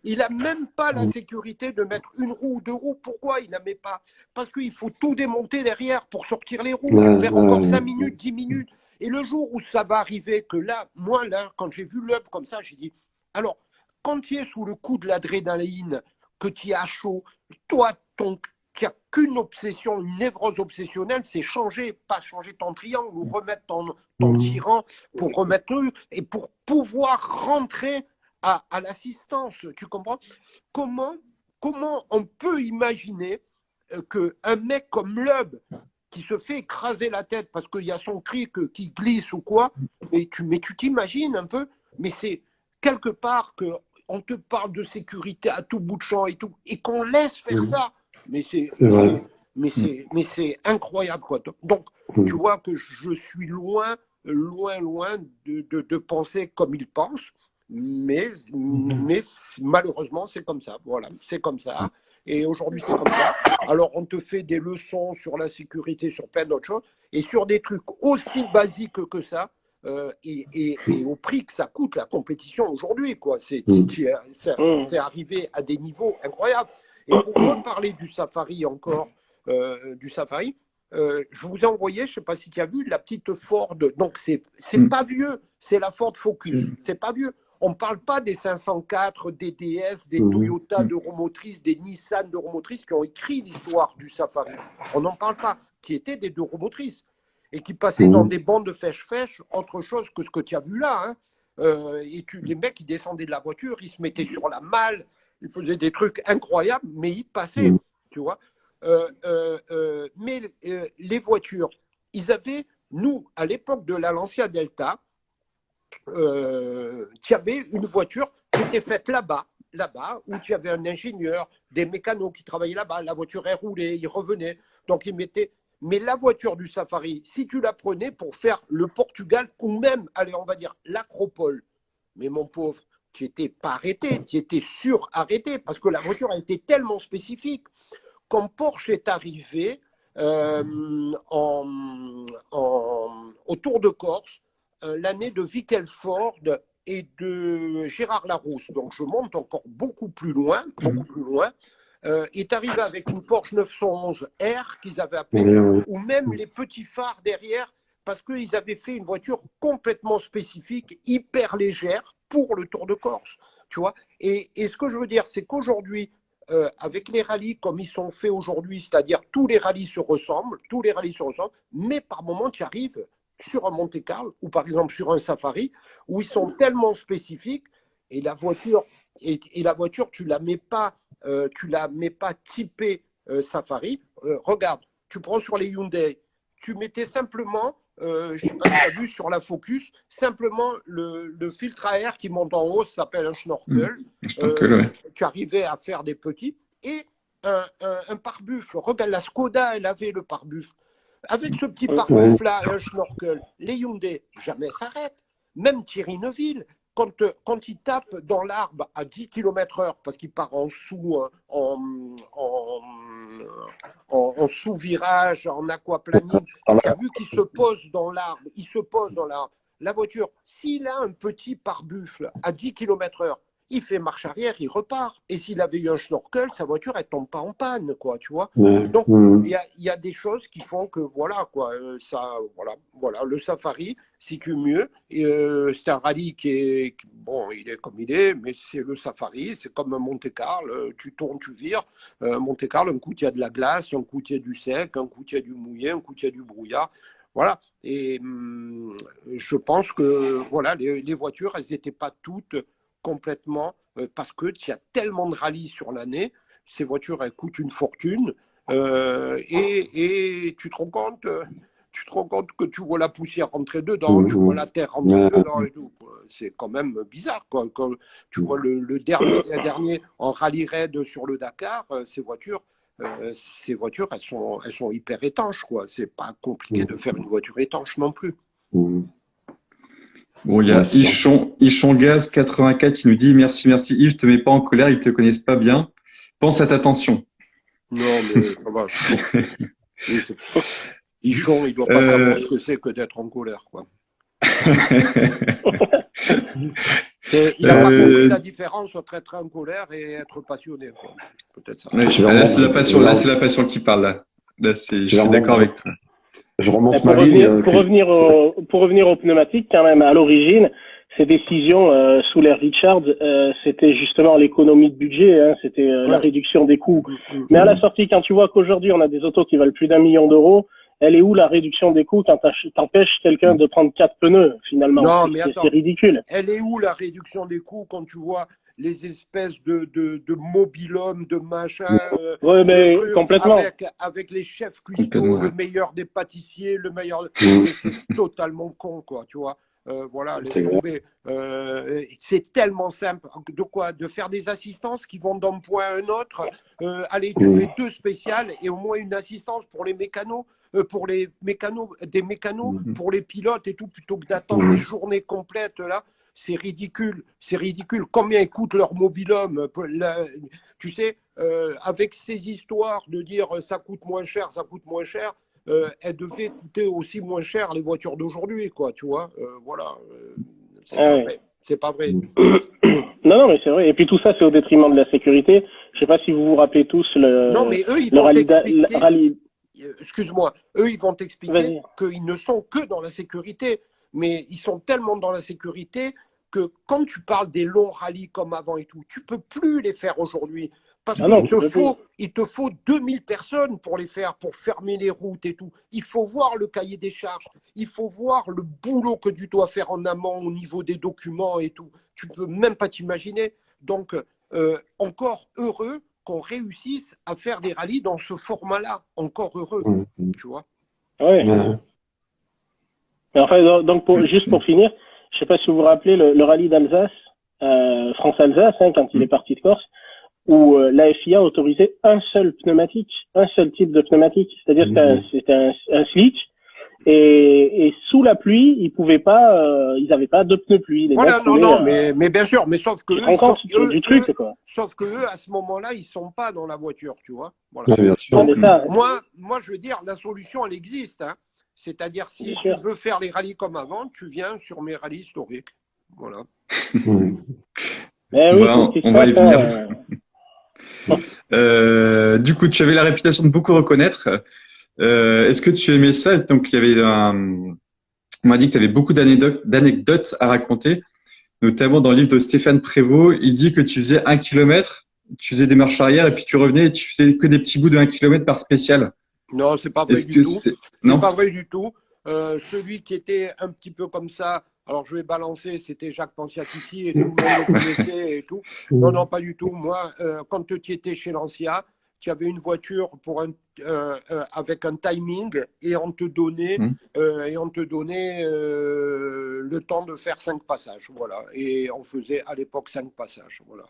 il n'a même pas la sécurité de mettre une roue ou 2 roues. Pourquoi il ne la met pas? Parce qu'il faut tout démonter derrière pour sortir les roues. Tu perds encore 5 minutes, 10 minutes. Et le jour où ça va arriver, que là, moi, là, quand j'ai vu l'hub comme ça, j'ai dit, alors, quand tu es sous le coup de l'adrénaline, que tu es à chaud, toi, tu n'as qu'une obsession, une névrose obsessionnelle, c'est pas changer ton triangle ou remettre ton tirant pour remettre le, et pour pouvoir rentrer à l'assistance. Tu comprends? Comment on peut imaginer qu'un mec comme Loeb, qui se fait écraser la tête parce qu'il y a son cric qui glisse ou quoi, mais tu t'imagines un peu, mais c'est quelque part qu'on te parle de sécurité à tout bout de champ et tout, et qu'on laisse faire ça. Mais c'est incroyable, quoi. Donc, tu vois que je suis loin de penser comme ils pensent, mais malheureusement, c'est comme ça. Voilà, c'est comme ça. Et aujourd'hui, c'est comme ça. Alors, on te fait des leçons sur la sécurité, sur plein d'autres choses, et sur des trucs aussi basiques que ça, et au prix que ça coûte la compétition aujourd'hui, quoi. C'est arrivé à des niveaux incroyables. Et pour reparler du Safari encore, je vous ai envoyé, je ne sais pas si tu as vu, la petite Ford. Donc, c'est pas vieux, c'est la Ford Focus. C'est pas vieux. On ne parle pas des 504, des DS, des Toyota d'Euromotrice, des Nissan d'Euromotrice qui ont écrit l'histoire du Safari. On n'en parle pas, qui étaient des Euromotrices et qui passaient dans des bandes de fèche-fèche, autre chose que ce que tu as vu là. Hein. les mecs, ils descendaient de la voiture, ils se mettaient sur la malle, ils faisaient des trucs incroyables, mais ils passaient, tu vois. Mais les voitures, ils avaient, nous, à l'époque de la Lancia Delta, tu avais une voiture qui était faite là-bas, où tu avais un ingénieur, des mécanos qui travaillaient là-bas, la voiture est roulée, ils revenaient, donc ils mettaient. Mais la voiture du Safari, si tu la prenais pour faire le Portugal ou même, allez, on va dire l'Acropole, mais mon pauvre, tu n'étais pas arrêté, tu étais surarrêté parce que la voiture a été tellement spécifique. Quand Porsche est arrivé au Tour de Corse, l'année de Vickelford et de Gérard Larousse, donc je monte encore beaucoup plus loin, est arrivé avec une Porsche 911 R qu'ils avaient appelée, ou même les petits phares derrière, parce qu'ils avaient fait une voiture complètement spécifique, hyper légère pour le Tour de Corse, tu vois. Et ce que je veux dire, c'est qu'aujourd'hui, avec les rallyes comme ils sont faits aujourd'hui, c'est-à-dire tous les rallyes se ressemblent, mais par moments tu arrives sur un Monte-Carlo ou par exemple sur un Safari où ils sont tellement spécifiques et la voiture tu la mets pas typée Safari. Regarde, tu prends sur les Hyundai, tu mettais simplement je ne sais pas si tu as vu sur la Focus, simplement le filtre à air qui monte en haut, ça s'appelle un snorkel. Ouais. Tu arrivais à faire des petits. Et un pare-buffle. Regarde, la Skoda, elle avait le pare-buffle. Avec ce petit pare-buffle-là et un snorkel, les Hyundai, jamais s'arrêtent. Même Thierry Neuville, quand il tape dans l'arbre à 10 km/h, parce qu'il part en sous-virage, en aquaplaning, tu as vu qu'il se pose dans l'arbre, La voiture, s'il a un petit pare-buffle à 10 km/h, il fait marche arrière, il repart. Et s'il avait eu un snorkel, sa voiture, elle tombe pas en panne, quoi, tu vois. Donc, il y a des choses qui font que, voilà, quoi, voilà, le Safari, si tu mieux. C'est un rallye bon, il est comme il est, mais c'est le Safari, c'est comme un Monte-Carlo, tu tournes, tu vires. Monte-Carlo, un coup, il y a de la glace, un coup, il y a du sec, un coup, il y a du mouillé, un coup, il y a du brouillard. Voilà. Et je pense que, voilà, les voitures, elles n'étaient pas toutes complètement, parce que il y a tellement de rallyes sur l'année, ces voitures elles coûtent une fortune, et tu te rends compte que tu vois la poussière rentrer dedans, tu vois la terre rentrer dedans et tout. C'est quand même bizarre, quoi. Quand tu vois le dernier en rallye raid sur le Dakar, ces voitures, elles sont hyper étanches, quoi. C'est pas compliqué de faire une voiture étanche non plus. Bon, il y a Ichon Gaz 84 qui nous dit merci Yves, je te mets pas en colère, ils te connaissent pas bien. Pense à ta tension. Non, mais ça va. Ichon, il doit pas savoir ce que c'est que d'être en colère, quoi. Il n'a pas compris la différence entre être en colère et être passionné, quoi. Peut-être ça. Ouais, là, c'est la passion qui parle, là. Je suis d'accord avec toi. Je remonte ma ligne. Pour revenir aux pneumatiques, quand même, à l'origine, ces décisions sous l'ère Richard, c'était justement l'économie de budget, hein, c'était la réduction des coûts. Mais à la sortie, quand tu vois qu'aujourd'hui on a des autos qui valent plus d'1 million d'euros, elle est où la réduction des coûts quand t'empêches quelqu'un de prendre 4 pneus finalement? Non, mais attends, c'est ridicule. Elle est où la réduction des coûts quand tu vois les espèces de mobil-hommes, de machins, mais complètement. avec les chefs cuistots, le meilleur des pâtissiers, le meilleur. C'est totalement con, quoi, tu vois. Voilà, laisse tomber. C'est tellement simple. De quoi? De faire des assistances qui vont d'un point à un autre. Allez, tu fais 2 spéciales et au moins une assistance pour les mécanos. Pour les mécanos, pour les pilotes et tout, plutôt que d'attendre des journées complètes là. C'est ridicule. Combien coûte leur mobil-homme? Tu sais, avec ces histoires de dire ça coûte moins cher, elles devaient coûter aussi moins cher les voitures d'aujourd'hui, quoi, tu vois. Voilà. C'est pas vrai. Non, mais c'est vrai. Et puis tout ça, c'est au détriment de la sécurité. Je sais pas si vous vous rappelez tous Non, mais eux, ils vont t'expliquer. Excuse-moi. Eux, ils vont t'expliquer qu'ils ne sont que dans la sécurité. Mais ils sont tellement dans la sécurité que quand tu parles des longs rallyes comme avant et tout, tu peux plus les faire aujourd'hui Parce Ah non, il te faut 2000 personnes pour les faire, pour fermer les routes et tout. Il faut voir le cahier des charges. Il faut voir le boulot que tu dois faire en amont au niveau des documents et tout. Tu ne peux même pas t'imaginer. Donc, encore heureux qu'on réussisse à faire des rallyes dans ce format-là. Encore heureux, tu vois. Ouais. Ouais. Mais enfin, donc juste pour finir, je sais pas si vous vous rappelez le rallye d'Alsace, France-Alsace, hein, quand il est parti de Corse, où la FIA autorisait un seul pneumatique, un seul type de pneumatique. C'est-à-dire que c'était un slick. Et sous la pluie, ils pouvaient pas, ils avaient pas de pneus pluie. Les Voilà, mecs non, roulaient, mais bien sûr, mais sauf que tu te rends compte du truc, quoi. sauf que eux, à ce moment-là, ils sont pas dans la voiture, tu vois. Voilà. Ouais, bien sûr. Donc, Mais ça, moi, je veux dire, la solution, elle existe, hein. C'est-à-dire, si Bien tu sûr. veux faire les rallyes comme avant, tu viens sur mes rallyes historiques. Voilà. Mais oui, Bah, c'est ce qui on se va y passe, venir. Du coup, tu avais la réputation de beaucoup reconnaître. Est-ce que tu aimais ça? Donc, il y avait on m'a dit que tu avais beaucoup d'anecdotes à raconter, notamment dans le livre de Stéphane Prévost. Il dit que tu faisais 1 kilomètre, tu faisais des marches arrière et puis tu revenais et tu faisais que des petits bouts de 1 kilomètre par spécial. Non, c'est pas vrai Est-ce du que tout. c'est... C'est Non? pas vrai du tout. Celui qui était un petit peu comme ça, alors je vais balancer, c'était Jacques Panciatici et tout le monde le connaissait et tout. Non, non, pas du tout. Moi, quand tu étais chez Lancia, tu avais une voiture avec un timing et on te donnait, le temps de faire 5 passages. Voilà. Et on faisait à l'époque 5 passages. Voilà.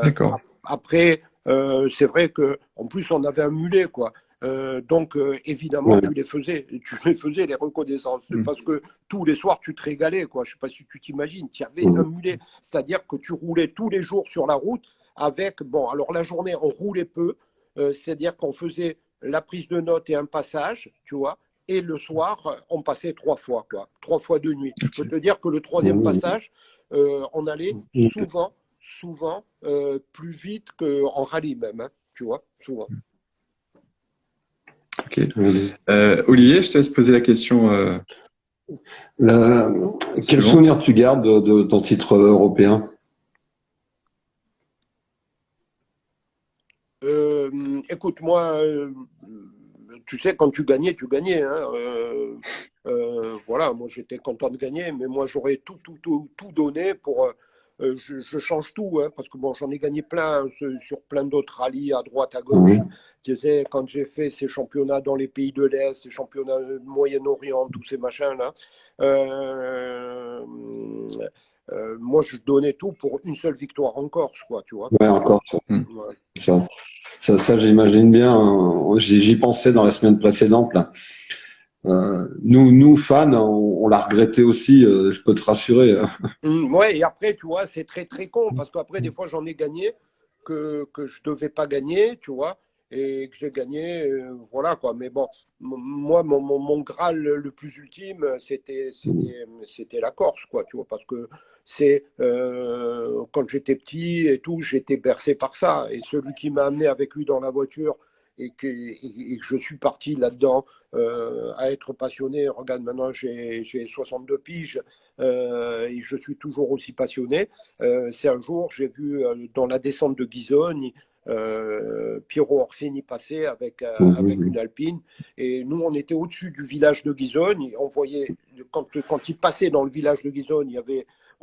D'accord. Après, c'est vrai que en plus on avait un mulet, quoi. Donc évidemment tu les faisais les reconnaissances parce que tous les soirs tu te régalais, quoi. Je sais pas si tu t'imagines, tu avais un mulet, c'est-à-dire que tu roulais tous les jours sur la route avec, bon, alors la journée on roulait peu, c'est-à-dire qu'on faisait la prise de notes et un passage, tu vois, et le soir on passait 3 fois, quoi, 3 fois de nuit. Je peux te dire que le 3e passage, on allait souvent plus vite qu'en rallye même, hein, tu vois, souvent. Ok. Olivier, je te laisse poser la question. Quel souvenir tu gardes de ton titre européen? Écoute, moi, tu sais, quand tu gagnais, tu gagnais, hein. Voilà, moi j'étais content de gagner, mais moi j'aurais tout donné pour. Je change tout, hein, parce que bon, j'en ai gagné plein sur plein d'autres rallyes à droite, à gauche. Tu sais, quand j'ai fait ces championnats dans les pays de l'Est, ces championnats du Moyen-Orient, tous ces machins-là, moi je donnais tout pour une seule victoire en Corse, quoi, tu vois. Ouais, encore ça. Ouais. Ça, j'imagine bien. J'y pensais dans la semaine précédente là. Nous fans, on l'a regretté aussi. Je peux te rassurer. Ouais, et après, tu vois, c'est très très con parce qu'après, des fois, j'en ai gagné que je devais pas gagner, tu vois, et que j'ai gagné, voilà quoi. Mais bon, moi, mon Graal le plus ultime, c'était la Corse, quoi, tu vois, parce que c'est quand j'étais petit et tout, j'étais bercé par ça. Et celui qui m'a amené avec lui dans la voiture et que je suis parti là-dedans à être passionné. Regarde, maintenant j'ai 62 piges et je suis toujours aussi passionné. C'est un jour, j'ai vu dans la descente de Ghisogne, Piero Orsini passer avec une Alpine. Et nous, on était au-dessus du village de Ghisogne. On voyait, quand il passait dans le village de Ghisogne,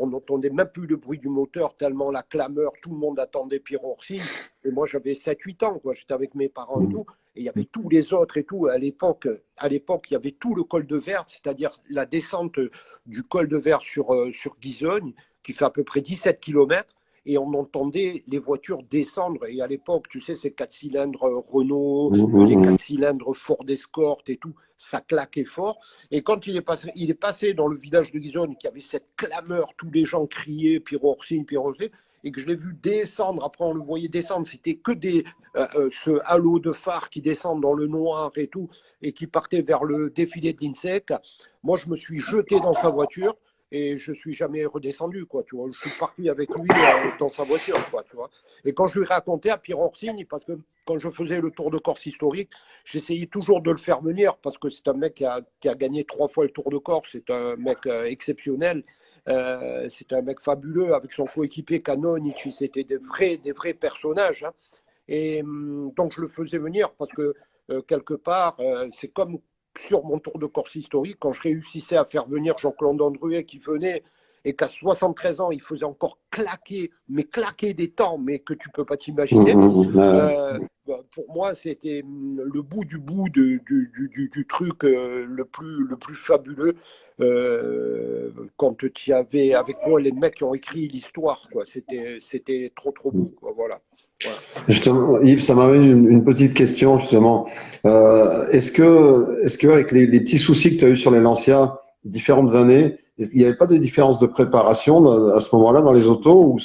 on n'entendait même plus le bruit du moteur, tellement la clameur, tout le monde attendait Piero Orsini. Et moi, j'avais 7-8 ans, quoi. J'étais avec mes parents et tout. Et il y avait tous les autres et tout. À l'époque, il y avait tout le col de Verte, c'est-à-dire la descente du col de Verte sur Ghisogne, qui fait à peu près 17 km. Et on entendait les voitures descendre. Et à l'époque, tu sais, ces 4 cylindres Renault, les 4 cylindres Ford Escort et tout, ça claquait fort. Et quand il est passé dans le village de Ghisogne, qu'il y avait cette clameur, tous les gens criaient, Piero Orsini, et que je l'ai vu descendre, après on le voyait descendre, c'était que ce halo de phare qui descend dans le noir et tout, et qui partait vers le défilé de l'INSEC. Moi, je me suis jeté dans sa voiture, et je suis jamais redescendu, quoi, tu vois. Je suis parti avec lui dans sa voiture, quoi, tu vois. Et quand je lui racontais à Piero Orsini, parce que quand je faisais le Tour de Corse historique, j'essayais toujours de le faire venir, parce que c'est un mec qui a gagné 3 fois le Tour de Corse, c'est un mec exceptionnel, c'est un mec fabuleux, avec son coéquipier Canonici, c'était des vrais personnages, hein. Et donc, je le faisais venir parce que, quelque part, c'est comme sur mon tour de Corse historique, quand je réussissais à faire venir Jean-Claude Andruet qui venait et qu'à 73 ans, il faisait encore claquer, mais claquer des temps, mais que tu peux pas t'imaginer. Pour moi, c'était le bout du bout du truc le plus fabuleux quand tu y avais avec moi les mecs qui ont écrit l'histoire, quoi. C'était trop beau, quoi. Voilà. Justement, Yves, ça m'amène une petite question, justement. Est-ce que avec les petits soucis que tu as eu sur les Lancia, différentes années, il n'y avait pas des différences de préparation à ce moment-là dans les autos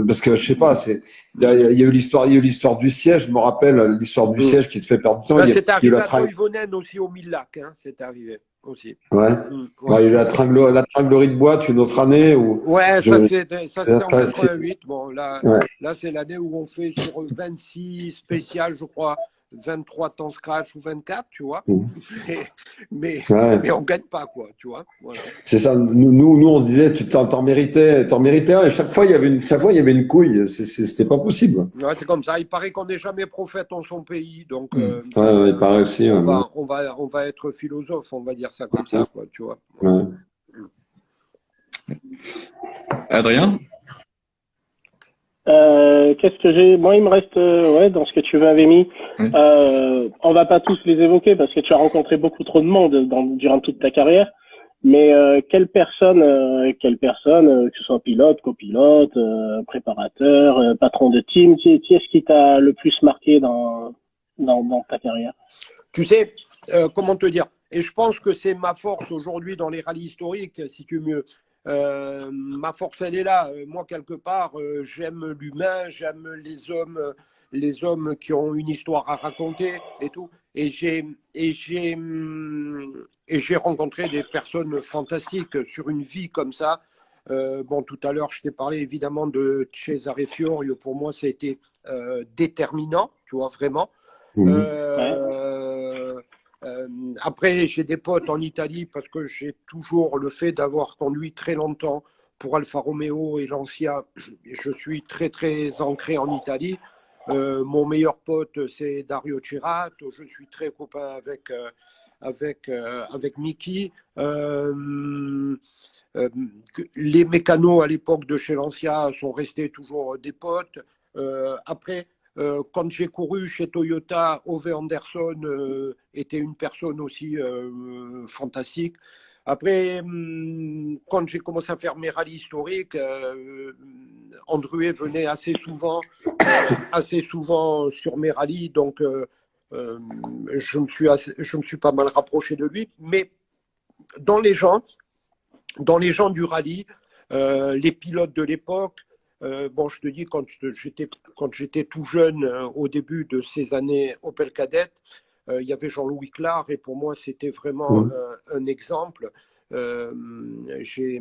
parce que je sais pas, il y a eu l'histoire du siège, je me rappelle l'histoire du siège qui te fait perdre du temps. C'est arrivé à Toivonen aussi au Mille-Lacs, hein, c'est arrivé aussi. Ouais. Il y a eu la tringlerie de boîte une autre année ça c'était en 88. Bon, là c'est l'année où on fait sur 26 spéciales, je crois, 23 temps scratch ou 24, tu vois. Mais on gagne pas, quoi, tu vois. Voilà. C'est ça. Nous, on se disait, tu t'en méritais un. Et chaque fois, il y avait une couille. C'était pas possible. Ouais, c'est comme ça. Il paraît qu'on n'est jamais prophète en son pays, donc. Il paraît aussi. On va être philosophe, on va dire ça comme ça, quoi, tu vois. Ouais. Adrien? Qu'est-ce que j'ai? Moi, il me reste, dans ce que tu m'avais mis. On va pas tous les évoquer parce que tu as rencontré beaucoup trop de monde durant toute ta carrière. Mais quelle personne, que ce soit pilote, copilote, préparateur, patron de team, qui est-ce qui t'a le plus marqué dans ta carrière? Tu sais, comment te dire? Et je pense que c'est ma force aujourd'hui dans les rallyes historiques, si tu veux. Ma force, elle est là. Moi, quelque part, j'aime l'humain, j'aime les hommes qui ont une histoire à raconter et tout. Et j'ai rencontré des personnes fantastiques sur une vie comme ça. Bon, tout à l'heure, je t'ai parlé évidemment de Cesare Fiorio. Pour moi, ça a été déterminant, tu vois, vraiment. Après, j'ai des potes en Italie parce que j'ai toujours le fait d'avoir conduit très longtemps pour Alfa Romeo et Lancia. Je suis très, très ancré en Italie. Mon meilleur pote, c'est Dario Cerato. Je suis très copain avec Mickey. Les mécanos à l'époque de chez Lancia sont restés toujours des potes. Après, quand j'ai couru chez Toyota, Ove Anderson était une personne aussi fantastique. Après, quand j'ai commencé à faire mes rallyes historiques, Andruet venait assez souvent sur mes rallyes, donc je me suis pas mal rapproché de lui. Mais dans les gens du rallye, les pilotes de l'époque, bon, je te dis, quand j'étais tout jeune, au début de ces années Opel Kadett, il y avait Jean-Louis Clar, et pour moi, c'était vraiment un exemple. J'ai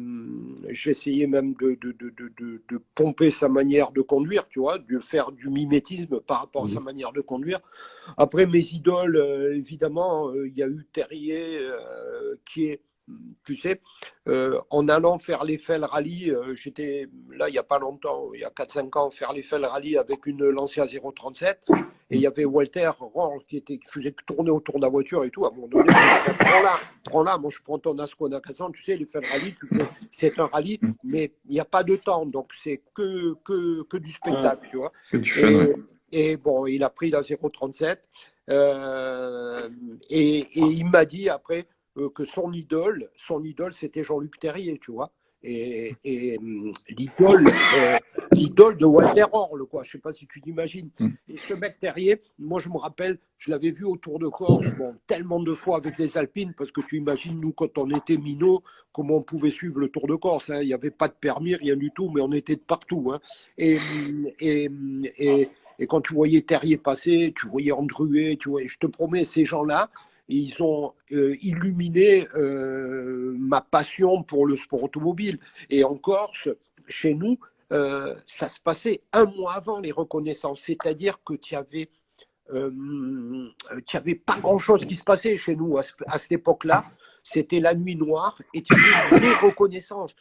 essayé même de pomper sa manière de conduire, tu vois, de faire du mimétisme par rapport à sa manière de conduire. Après, mes idoles, évidemment, il y a eu Terrier, qui est, tu sais, en allant faire l'Eiffel Rally, j'étais là il n'y a pas longtemps, il y a 4-5 ans, faire l'Eiffel Rally avec une Lancia 037, et il y avait Walter Rorn qui faisait tourner autour de la voiture et tout. À un moment donné, prends-la, moi je prends ton Ascona 400, tu sais, l'Eiffel Rally, c'est un rallye, mais il n'y a pas de temps, donc c'est que du spectacle, tu vois. Et bon, il a pris la 037, et il m'a dit après que son idole, c'était Jean-Luc Terrier, tu vois. Et l'idole de Walter Orle, quoi. Je sais pas si tu t'imagines. Et ce mec Terrier, moi je me rappelle, je l'avais vu au Tour de Corse, bon, tellement de fois avec les Alpines, parce que tu imagines, nous, quand on était minots, comment on pouvait suivre le Tour de Corse, hein. Il n'y avait pas de permis, rien du tout, mais on était de partout, hein. Et quand tu voyais Terrier passer, tu voyais Andruet, tu voyais, je te promets, ces gens-là, ils ont illuminé ma passion pour le sport automobile. Et en Corse, chez nous, ça se passait un mois avant les reconnaissances. C'est-à-dire que tu avais pas grand-chose qui se passait chez nous à cette époque-là. c'était la nuit noire et tu avais les reconnaissances.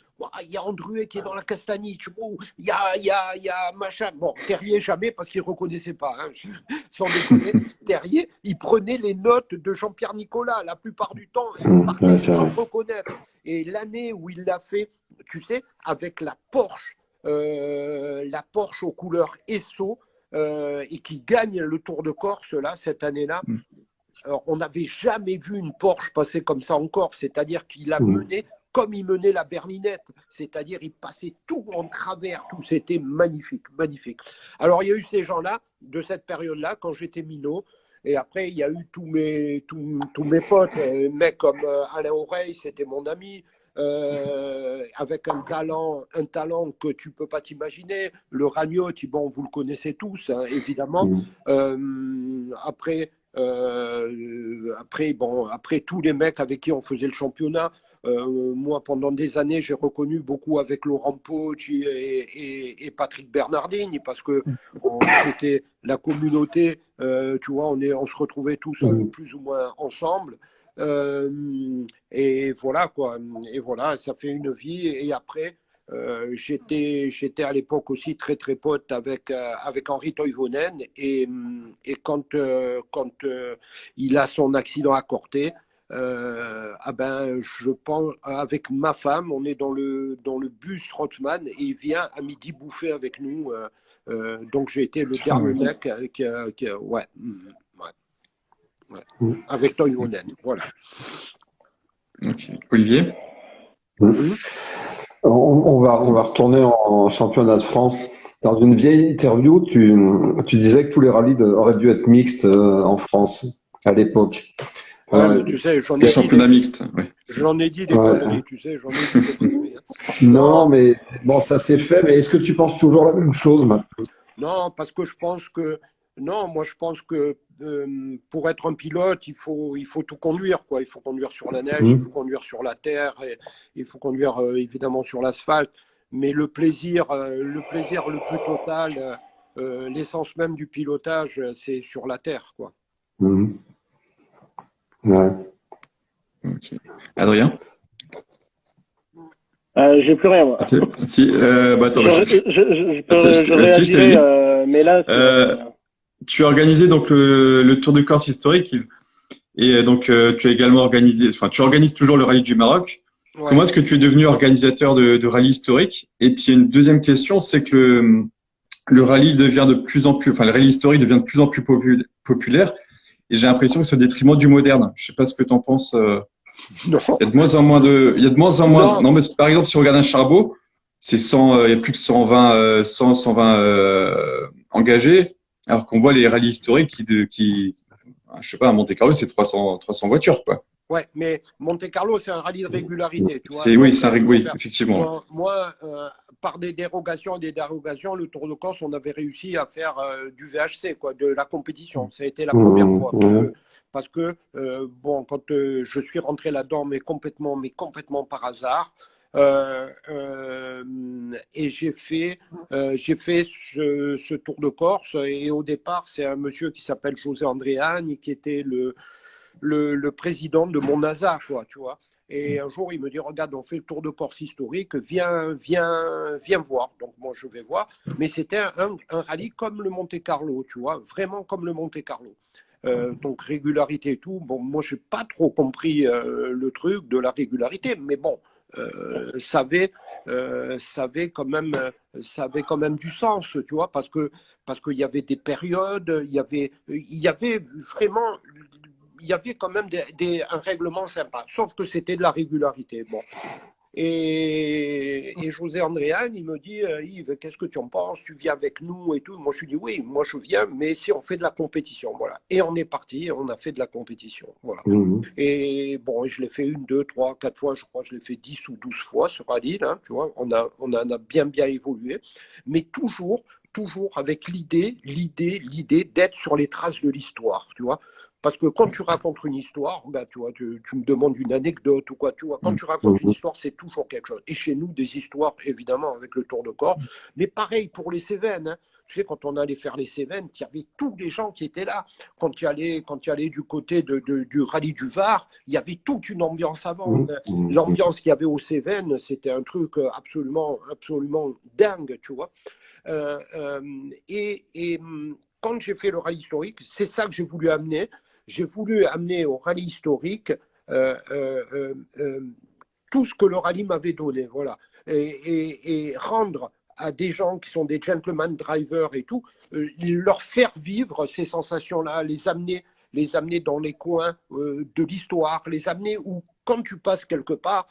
Il y a Andruet qui est dans la castaniche, il y a machin. Bon, Terrier jamais parce qu'il ne reconnaissait pas. Hein. Sans déconner, Terrier, il prenait les notes de Jean-Pierre Nicolas. La plupart du temps, il partait sans reconnaître. Et l'année où il l'a fait, tu sais, avec la Porsche aux couleurs Esso, et qui gagne le Tour de Corse, là, cette année-là, alors, on n'avait jamais vu une Porsche passer comme ça en Corse, c'est-à-dire qu'il a mené comme il menait la berlinette, c'est-à-dire il passait tout en travers, tout, c'était magnifique, magnifique. Alors il y a eu ces gens-là, de cette période-là, quand j'étais minot, et après il y a eu tous mes potes, mecs comme Alain Oreille, c'était mon ami, avec un talent que tu peux pas t'imaginer, le Ragnotti, bon, vous le connaissez tous, hein, évidemment. Après, tous les mecs avec qui on faisait le championnat, moi pendant des années j'ai reconnu beaucoup avec Laurent Poggi et Patrick Bernardini parce que c'était la communauté, tu vois, on se retrouvait tous plus ou moins ensemble, et voilà quoi, et voilà, ça fait une vie. Et après j'étais à l'époque aussi très très pote avec Henri Toivonen, et quand il a son accident à Corté, je pense avec ma femme, on est dans le bus Rothman et il vient à midi bouffer avec nous, donc j'ai été le dernier mec avec Toivonen, voilà. Okay. Olivier? On va retourner en championnat de France. Dans une vieille interview, tu disais que tous les rallyes auraient dû être mixtes en France à l'époque. Ouais, mais tu sais, j'en ai des dit championnats mixtes. Ouais. J'en ai dit des conneries, tu sais, j'en ai dit des conneries. Non, mais bon, ça s'est fait. Mais est-ce que tu penses toujours la même chose maintenant? Non, parce que je pense que pour être un pilote, il faut tout conduire, quoi. Il faut conduire sur la neige, il faut conduire sur la terre, et il faut conduire évidemment sur l'asphalte. Mais le plaisir le plus total, l'essence même du pilotage, c'est sur la terre, quoi. Ouais. Okay. Adrien? J'ai plus rien, moi. Si, attends, je réagirai, mais là. Tu as organisé donc le Tour de Corse historique, et donc tu as également organisé, enfin tu organises toujours le rallye du Maroc. Ouais. Comment est-ce que tu es devenu organisateur de rallye historique? Et puis une deuxième question, c'est que le rallye devient de plus en plus, enfin le rallye historique devient de plus en plus populaire, et j'ai l'impression que c'est au détriment du moderne. Je sais pas ce que tu en penses. Non. Il y a de moins en moins. Non, mais par exemple, si on regarde un charbot, c'est 100, il y a plus que 120 engagés, alors qu'on voit les rallyes historiques qui, je sais pas, à Monte-Carlo, c'est 300 voitures, quoi. Ouais, mais Monte-Carlo, c'est un rallye de régularité, tu vois. Oui, effectivement. Moi, par des dérogations, le Tour de Corse, on avait réussi à faire du VHC, quoi, de la compétition. Ça a été la première fois. Parce que quand je suis rentré là-dedans, mais complètement par hasard, et j'ai fait ce Tour de Corse. Et au départ, c'est un monsieur qui s'appelle José Andréani, qui était le président de mon NASA, quoi, tu vois. Et un jour, il me dit, regarde, on fait le Tour de Corse historique, viens voir. Donc moi, je vais voir. Mais c'était un rallye comme le Monte-Carlo, tu vois, vraiment comme le Monte-Carlo. Donc régularité et tout. Bon, moi, je n'ai pas trop compris le truc de la régularité, mais bon, ça avait quand même du sens, tu vois, parce qu'il y avait des périodes, il y avait vraiment, il y avait quand même un règlement sympa, sauf que c'était de la régularité. Bon. Et José Andréane, il me dit, Yves, qu'est-ce que tu en penses? Tu viens avec nous et tout. Moi, je lui dis, oui, moi, je viens, mais si on fait de la compétition, voilà. Et on est parti, on a fait de la compétition, voilà. Et bon, je l'ai fait 1, 2, 3, 4 fois, je crois que je l'ai fait 10 ou 12 fois, ce rallye, là, tu vois. On en a bien évolué, mais toujours avec l'idée d'être sur les traces de l'histoire, tu vois. Parce que quand tu racontes une histoire, ben, tu vois, tu me demandes une anecdote ou quoi, tu vois, quand tu racontes une histoire, c'est toujours quelque chose. Et chez nous, des histoires, évidemment, avec le tour de corps, mais pareil pour les Cévennes. Hein. Tu sais, quand on allait faire les Cévennes, il y avait tous les gens qui étaient là. Quand tu allais du côté du rallye du Var, il y avait toute une ambiance avant. L'ambiance qu'il y avait aux Cévennes, c'était un truc absolument, absolument dingue, tu vois. Et quand j'ai fait le rallye historique, c'est ça que j'ai voulu amener. J'ai voulu amener au rallye historique tout ce que le rallye m'avait donné, voilà, et rendre à des gens qui sont des gentleman drivers et tout, leur faire vivre ces sensations-là, les amener dans les coins de l'histoire, les amener où, quand tu passes quelque part,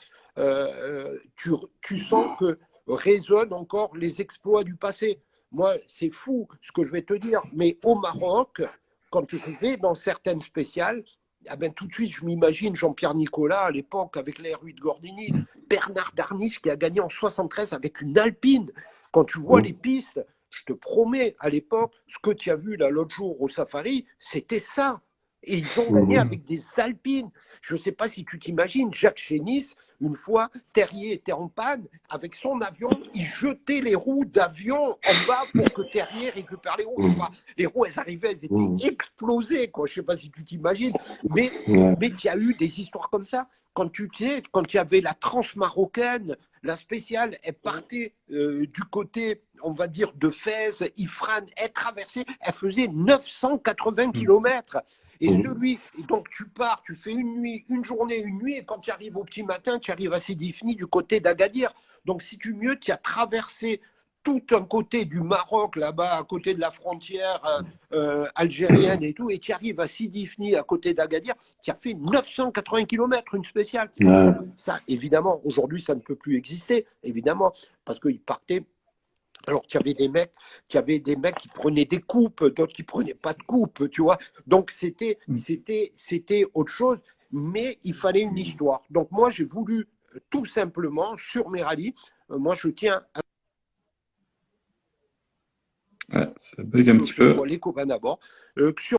tu sens que résonnent encore les exploits du passé. Moi, c'est fou ce que je vais te dire, mais au Maroc, quand tu vais dans certaines spéciales, ah ben, tout de suite, je m'imagine Jean-Pierre Nicolas à l'époque avec la R8 de Gordini, Bernard Darniche qui a gagné en 73 avec une Alpine. Quand tu vois les pistes, je te promets, à l'époque, ce que tu as vu là l'autre jour au Safari, c'était ça. Et ils ont gagné avec des Alpines. Je ne sais pas si tu t'imagines, Jacques Chénis, une fois, Terrier était en panne, avec son avion, il jetait les roues d'avion en bas pour que Terrier récupère les roues. Les roues, elles arrivaient, elles étaient explosées, quoi. Je ne sais pas si tu t'imagines, mais il y a eu des histoires comme ça. Quand il y avait la transmarocaine, la spéciale, elle partait du côté, on va dire, de Fès, Ifrane, elle traversait, elle faisait 980 km. Et donc tu pars, tu fais une nuit, une journée, une nuit, et quand tu arrives au petit matin, tu arrives à Sidi Ifni du côté d'Agadir. Donc si tu mieux, tu as traversé tout un côté du Maroc, là-bas, à côté de la frontière algérienne et tout, et tu arrives à Sidi Ifni, à côté d'Agadir, qui a fait 980 km, une spéciale. Donc, ça, évidemment, aujourd'hui, ça ne peut plus exister, évidemment, parce qu'ils partaient. Alors qu'il y avait des mecs qui prenaient des coupes, d'autres qui prenaient pas de coupes, tu vois. Donc c'était autre chose, mais il fallait une histoire. Donc moi j'ai voulu tout simplement sur mes rallyes, moi je tiens à ça bug un petit ce peu. soit les copains d'abord, que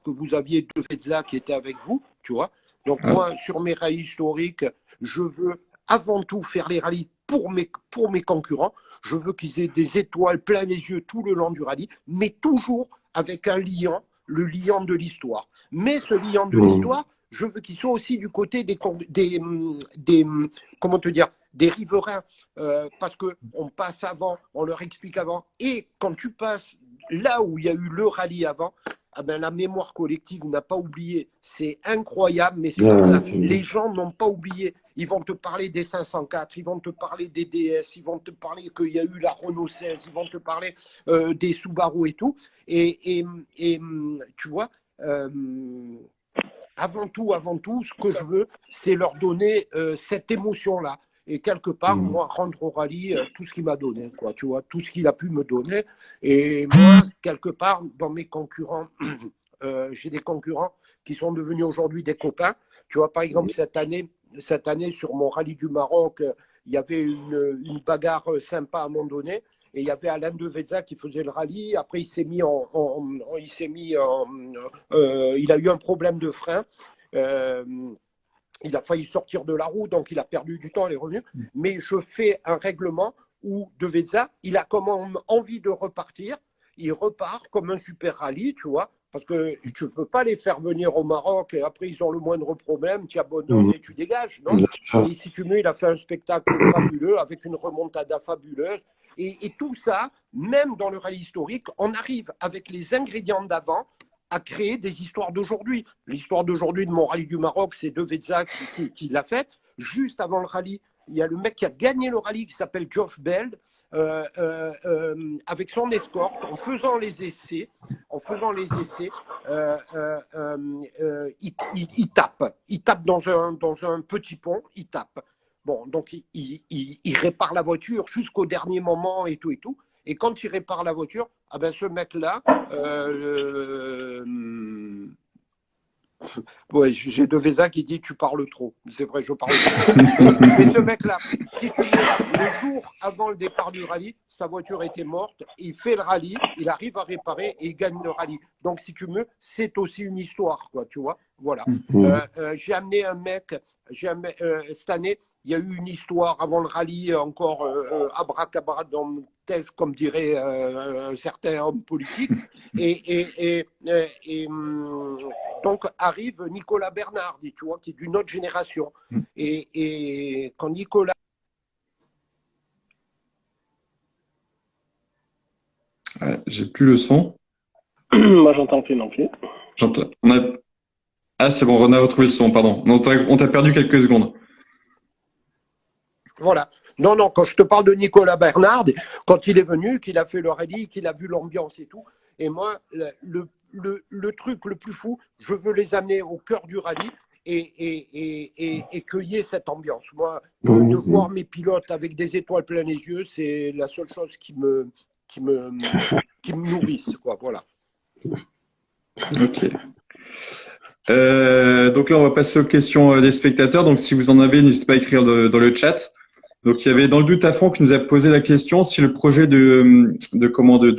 vous aviez deux Fezza qui étaient avec vous, tu vois. Donc moi sur mes rallyes historiques, je veux avant tout faire les rallyes pour mes concurrents. Je veux qu'ils aient des étoiles plein les yeux tout le long du rallye, mais toujours avec un liant, le liant de l'histoire. Mais ce liant de l'histoire, je veux qu'il soit aussi du côté des comment te dire, des riverains, parce qu'on passe avant, on leur explique avant. Et quand tu passes là où il y a eu le rallye avant, ah ben, la mémoire collective n'a pas oublié. C'est incroyable, mais les gens n'ont pas oublié. Ils vont te parler des 504, ils vont te parler des DS, ils vont te parler qu'il y a eu la Renault 16, ils vont te parler des Subaru et tout. Et tu vois, avant tout, ce que je veux, c'est leur donner cette émotion-là. Et quelque part, moi, rendre au rallye tout ce qu'il m'a donné, quoi, tu vois, tout ce qu'il a pu me donner. Et moi, quelque part, dans mes concurrents, j'ai des concurrents qui sont devenus aujourd'hui des copains. Tu vois, par exemple, cette année, sur mon rallye du Maroc, il y avait une bagarre sympa à un moment donné. Et il y avait Alain Devezza qui faisait le rallye. Après, il a eu un problème de frein. Il a failli sortir de la roue, donc il a perdu du temps, il est revenu. Mais je fais un règlement où Devezza, il a comme envie de repartir. Il repart comme un super rallye, tu vois, parce que tu ne peux pas les faire venir au Maroc et après ils ont le moindre problème, tu abandonnes et tu dégages, non? Et si tu veux, il a fait un spectacle fabuleux avec une remontada fabuleuse. Et tout ça, même dans le rallye historique, on arrive avec les ingrédients d'avant à créer des histoires d'aujourd'hui. L'histoire d'aujourd'hui de mon rallye du Maroc, c'est Devezza qui l'a faite. Juste avant le rallye, il y a le mec qui a gagné le rallye qui s'appelle Geoff Bell, avec son escorte, en faisant les essais, il tape dans un petit pont, il tape. Bon, donc il répare la voiture jusqu'au dernier moment et tout et tout. Et quand il répare la voiture, ah ben ce mec-là, Ouais, j'ai de Véza qui dit tu parles trop. C'est vrai, je parle trop. Mais ce mec-là, si tu veux, le jour avant le départ du rallye, sa voiture était morte. Il fait le rallye, il arrive à réparer et il gagne le rallye. Donc, si tu veux, c'est aussi une histoire, quoi, tu vois. Voilà. J'ai amené un mec, cette année, il y a eu une histoire avant le rallye, encore abracadabrantesque, comme dirait un certain homme politique. Donc arrive Nicolas Bernard, tu vois, qui est d'une autre génération. Et quand Nicolas... J'ai plus le son. Moi, j'entends plus non plus. Ah, c'est bon, on a retrouvé le son, pardon. On t'a perdu quelques secondes. Voilà. Non, quand je te parle de Nicolas Bernard, quand il est venu, qu'il a fait le rallye, qu'il a vu l'ambiance et tout, et moi, le truc le plus fou, je veux les amener au cœur du rallye et cueillir cette ambiance. Moi, de voir mes pilotes avec des étoiles plein les yeux, c'est la seule chose qui me nourrisse, quoi. Voilà. Ok. Donc là, on va passer aux questions des spectateurs. Donc, si vous en avez, n'hésitez pas à écrire dans le chat. Donc, il y avait dans le doute à fond qui nous a posé la question si le projet de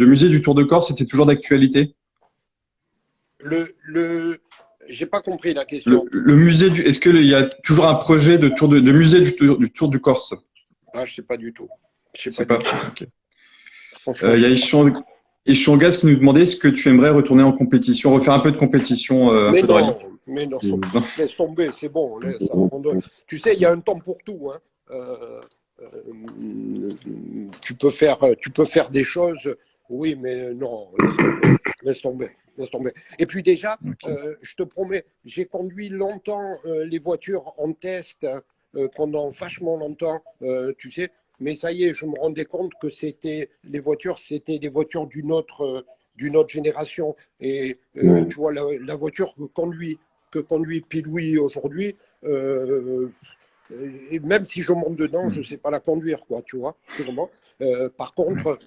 musée du Tour de Corse était toujours d'actualité. J'ai pas compris la question. Le musée est-ce qu'il y a toujours un projet de musée du Tour du Corse? Ah, je sais pas du tout. Je sais pas. Okay. Il y a Ishongas qui nous demandait est-ce que tu aimerais retourner en compétition, refaire un peu de compétition. Mais non, laisse tomber, c'est bon. Tu sais, il y a un temps pour tout. Hein. Tu peux faire des choses, oui, mais non, laisse tomber. Et puis déjà, je te promets, j'ai conduit longtemps les voitures en test pendant vachement longtemps, tu sais, mais ça y est, je me rendais compte que c'était des voitures d'une autre génération. Et tu vois, la voiture que conduit Piloui aujourd'hui, et même si je monte dedans, je ne sais pas la conduire, quoi, tu vois. Par contre,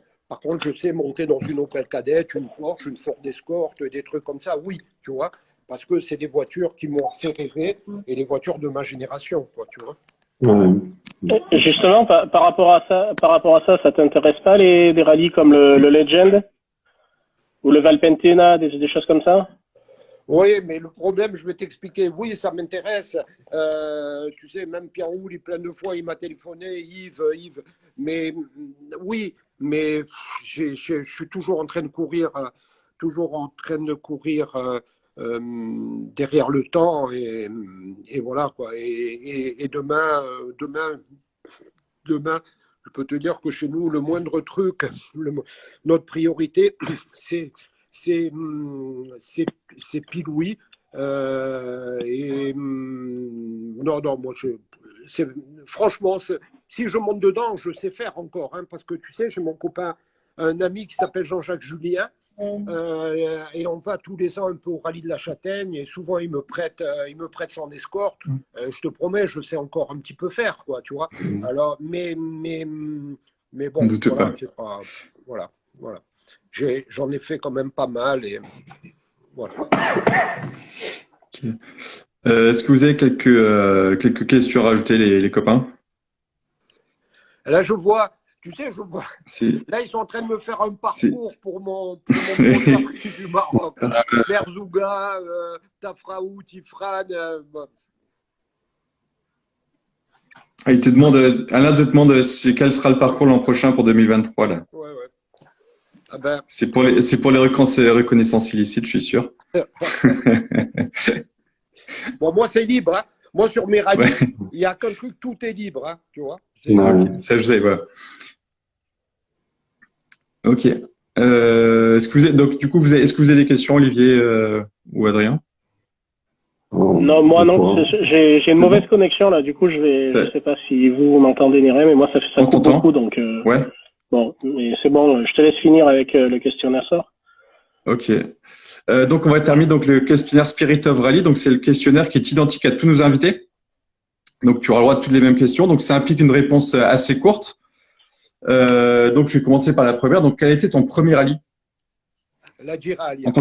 je sais monter dans une Opel Kadett, une Porsche, une Ford Escort, des trucs comme ça, oui, tu vois, parce que c'est des voitures qui m'ont fait rêver et les voitures de ma génération, quoi, tu vois. Justement, par rapport à ça, ça t'intéresse pas des rallyes comme le Legend ou le Valpentina, des choses comme ça? Oui, mais le problème, je vais t'expliquer. Oui, ça m'intéresse. Tu sais, même Pierre-Roule, plein de fois, il m'a téléphoné, Yves. Mais oui, mais je suis toujours en train de courir, derrière le temps et voilà quoi. Et demain, je peux te dire que chez nous, le moindre truc, notre priorité, c'est Piloui. Non, moi, franchement, si je monte dedans, je sais faire encore, hein, parce que tu sais, j'ai mon copain, un ami qui s'appelle Jean-Jacques Julien, et on va tous les ans un peu au rallye de la Châtaigne, et souvent il me prête son escorte. Je te promets, je sais encore un petit peu faire, quoi, tu vois. Alors, mais bon, voilà, c'est pas, voilà. J'en ai fait quand même pas mal et voilà. Okay. Est-ce que vous avez quelques questions à rajouter, les copains? Là, je vois. Là, ils sont en train de me faire un parcours pour mon premier prix du Maroc. Merzouga, Tafraout, Tifrane. Alain te demande quel sera le parcours l'an prochain pour 2023 là. Ouais. Ah ben... C'est pour les reconnaissances illicites, je suis sûr. Bon, moi, c'est libre. Hein. Moi, sur mes rallyes, il n'y a qu'un truc, tout est libre. Hein, tu vois. Okay. Ça, je sais, voilà. Ok. Est-ce que vous avez des questions, Olivier ou Adrien? Non, moi non. J'ai une mauvaise connexion là. Du coup, je sais pas si vous m'entendez ni rien, mais moi ça coupe beaucoup, donc. Ouais. Bon, mais c'est bon. Je te laisse finir avec le questionnaire sort. Ok. Donc on va terminer donc le questionnaire Spirit of Rally. Donc c'est le questionnaire qui est identique à tous nos invités. Donc tu auras le droit de toutes les mêmes questions. Donc ça implique une réponse assez courte. Donc je vais commencer par la première. Donc quel a été ton premier rallye? La Giralia.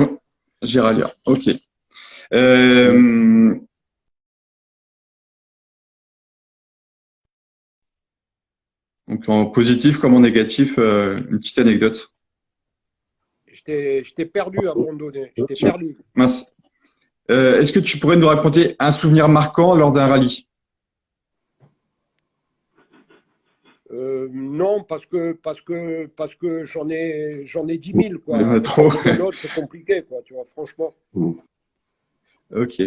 Giralia. Ok. Euh, donc en positif comme en négatif, une petite anecdote. Je t'ai perdu à un moment donné. Je t'ai perdu. Mince. Est-ce que tu pourrais nous raconter un souvenir marquant lors d'un rallye? Non, parce que j'en ai 10 000, Il y en quoi. a trop. Un autre, c'est compliqué, quoi, tu vois, franchement. Ok.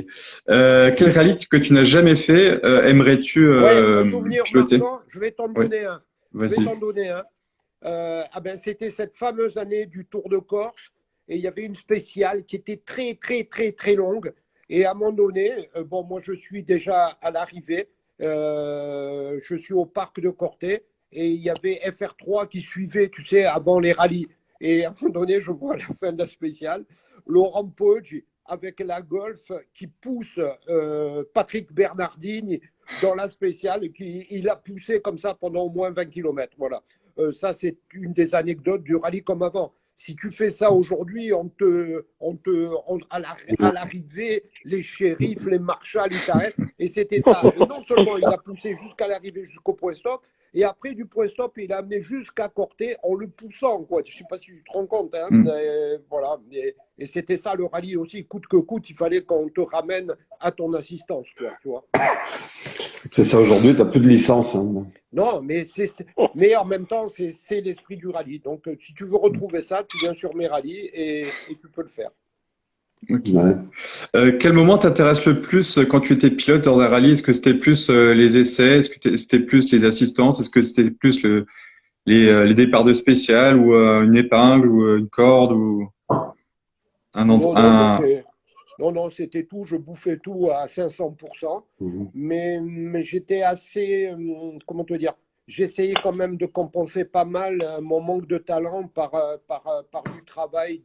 Quel rallye que tu n'as jamais fait aimerais-tu Ouais, un souvenir piloter? marquant, je vais t'en Oui, donner un. Je vais vas-y. t'en donner un. Ah ben, c'était cette fameuse année du Tour de Corse et il y avait une spéciale qui était très, très, très, très longue. Et à un moment donné, bon, moi, je suis déjà à l'arrivée. Je suis au parc de Corté et il y avait FR3 qui suivait, tu sais, avant les rallyes. Et à un moment donné, je vois à la fin de la spéciale, Laurent Poggi avec la Golf qui pousse Patrick Bernardini dans la spéciale et il a poussé comme ça pendant au moins 20 km. Voilà. Ça, c'est une des anecdotes du rallye comme avant. Si tu fais ça aujourd'hui, à l'arrivée, les shérifs, les marshals, ils t'arrêtent. Et c'était ça. Et non seulement il a poussé jusqu'à l'arrivée, jusqu'au point stop, et après du point stop, il a amené jusqu'à Corté en le poussant, quoi. Je ne sais pas si tu te rends compte. Hein. Voilà. Et c'était ça le rallye aussi. Coûte que coûte, il fallait qu'on te ramène à ton assistance, quoi, tu vois. C'est ça, aujourd'hui, tu n'as plus de licence. Hein. Non, mais en même temps, c'est l'esprit du rallye. Donc, si tu veux retrouver ça, tu viens sur mes rallyes et tu peux le faire. Ok. Ouais. Quel moment t'intéresse le plus quand tu étais pilote dans un rallye? Est-ce que c'était plus les essais? Est-ce que c'était plus les assistances? Est-ce que c'était plus les départs de spécial ou une épingle ou une corde ou Non, non, moi, un... non, non, c'était tout. Je bouffais tout à 500%. Mhm. Mais j'étais assez, comment te dire, j'essayais quand même de compenser pas mal mon manque de talent par du travail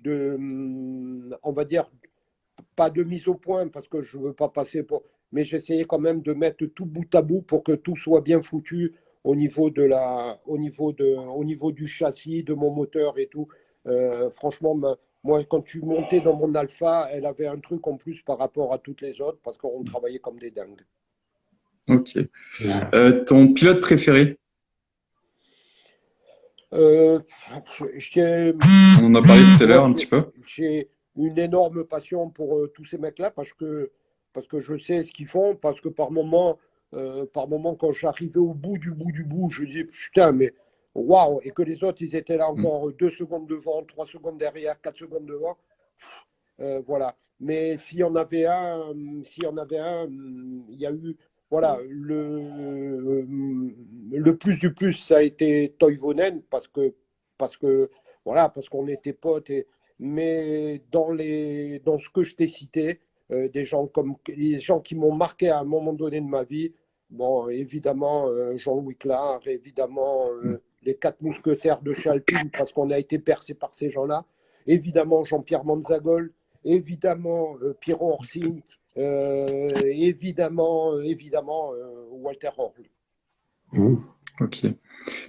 on va dire, pas de mise au point parce que je ne veux pas passer pour. Mais j'essayais quand même de mettre tout bout à bout pour que tout soit bien foutu au niveau du châssis, de mon moteur et tout. Franchement, moi, quand tu montais dans mon Alpha, elle avait un truc en plus par rapport à toutes les autres parce qu'on travaillait comme des dingues. Ok. Ouais. Ton pilote préféré? Euh, j'ai- On en a parlé tout à Moi, l'heure un petit peu. j'ai une énorme passion pour tous ces mecs-là parce que je sais ce qu'ils font, parce que par moment, quand j'arrivais au bout du bout, je dis putain, mais waouh, et que les autres, ils étaient là Mm. encore 2 secondes devant, 3 secondes derrière, 4 secondes devant. Voilà. Mais s'il y en avait un, il y a eu, voilà, le plus du plus, ça a été Toivonen parce que, voilà, parce qu'on était potes. Mais dans ce que je t'ai cité, des gens comme les gens qui m'ont marqué à un moment donné de ma vie, bon, évidemment, Jean-Louis Clare, évidemment, les quatre mousquetaires de chez Alpine, parce qu'on a été percé par ces gens-là, évidemment, Jean-Pierre Manzagol, évidemment Pierrot Orsini, évidemment Walter Orl. Mhm. Ok.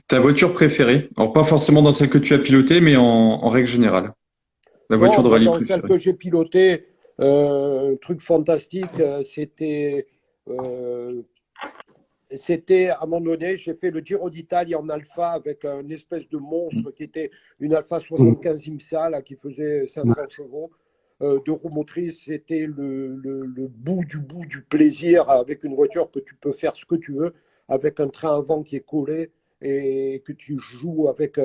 Ta voiture préférée? Alors pas forcément dans celle que tu as pilotée, mais en règle générale. La voiture Non, de moi, rallye dans celle préférée. que j'ai pilotée, un truc fantastique, c'était à un moment donné, j'ai fait le Giro d'Italie en Alpha avec un espèce de monstre qui était une Alpha 75 IMSA là, qui faisait 500 chevaux de roues motrices. C'était le bout du plaisir avec une voiture que tu peux faire ce que tu veux, avec un train avant qui est collé et que tu joues avec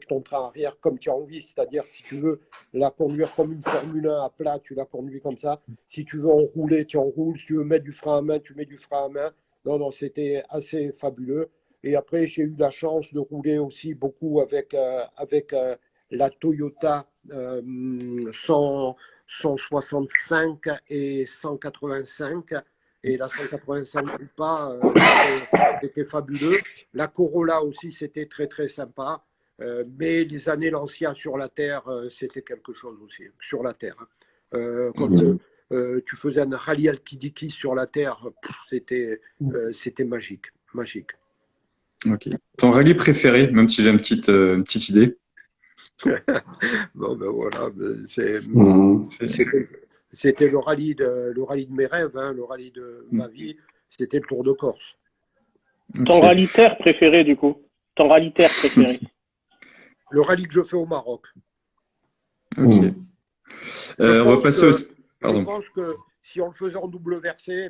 ton train arrière comme tu as envie. C'est-à-dire, si tu veux la conduire comme une Formule 1 à plat, tu la conduis comme ça. Si tu veux enrouler, tu enroules. Si tu veux mettre du frein à main, tu mets du frein à main. Non, non, c'était assez fabuleux. Et après, j'ai eu la chance de rouler aussi beaucoup avec la Toyota 100 165 et 185. Et la 185 pas, c'était fabuleux. La Corolla aussi, c'était très, très sympa. Mais les années Lancia sur la Terre, c'était quelque chose aussi, sur la Terre. Hein. Quand Mhm. tu faisais un rallye Alkidiki sur la Terre, c'était magique, magique. Ok. Ton rallye préféré, même si j'ai une petite idée. Bon, ben voilà, Mhm. c'était le rallye de mes rêves, hein, le rallye de ma vie, c'était le Tour de Corse. Ton Ok. rallye terre préféré, du coup? Ton rallye terre préféré? Le rallye que je fais au Maroc. Ok. Mhm. Je On va pense passer au. que, je Pardon. pense que si on le faisait en double versé,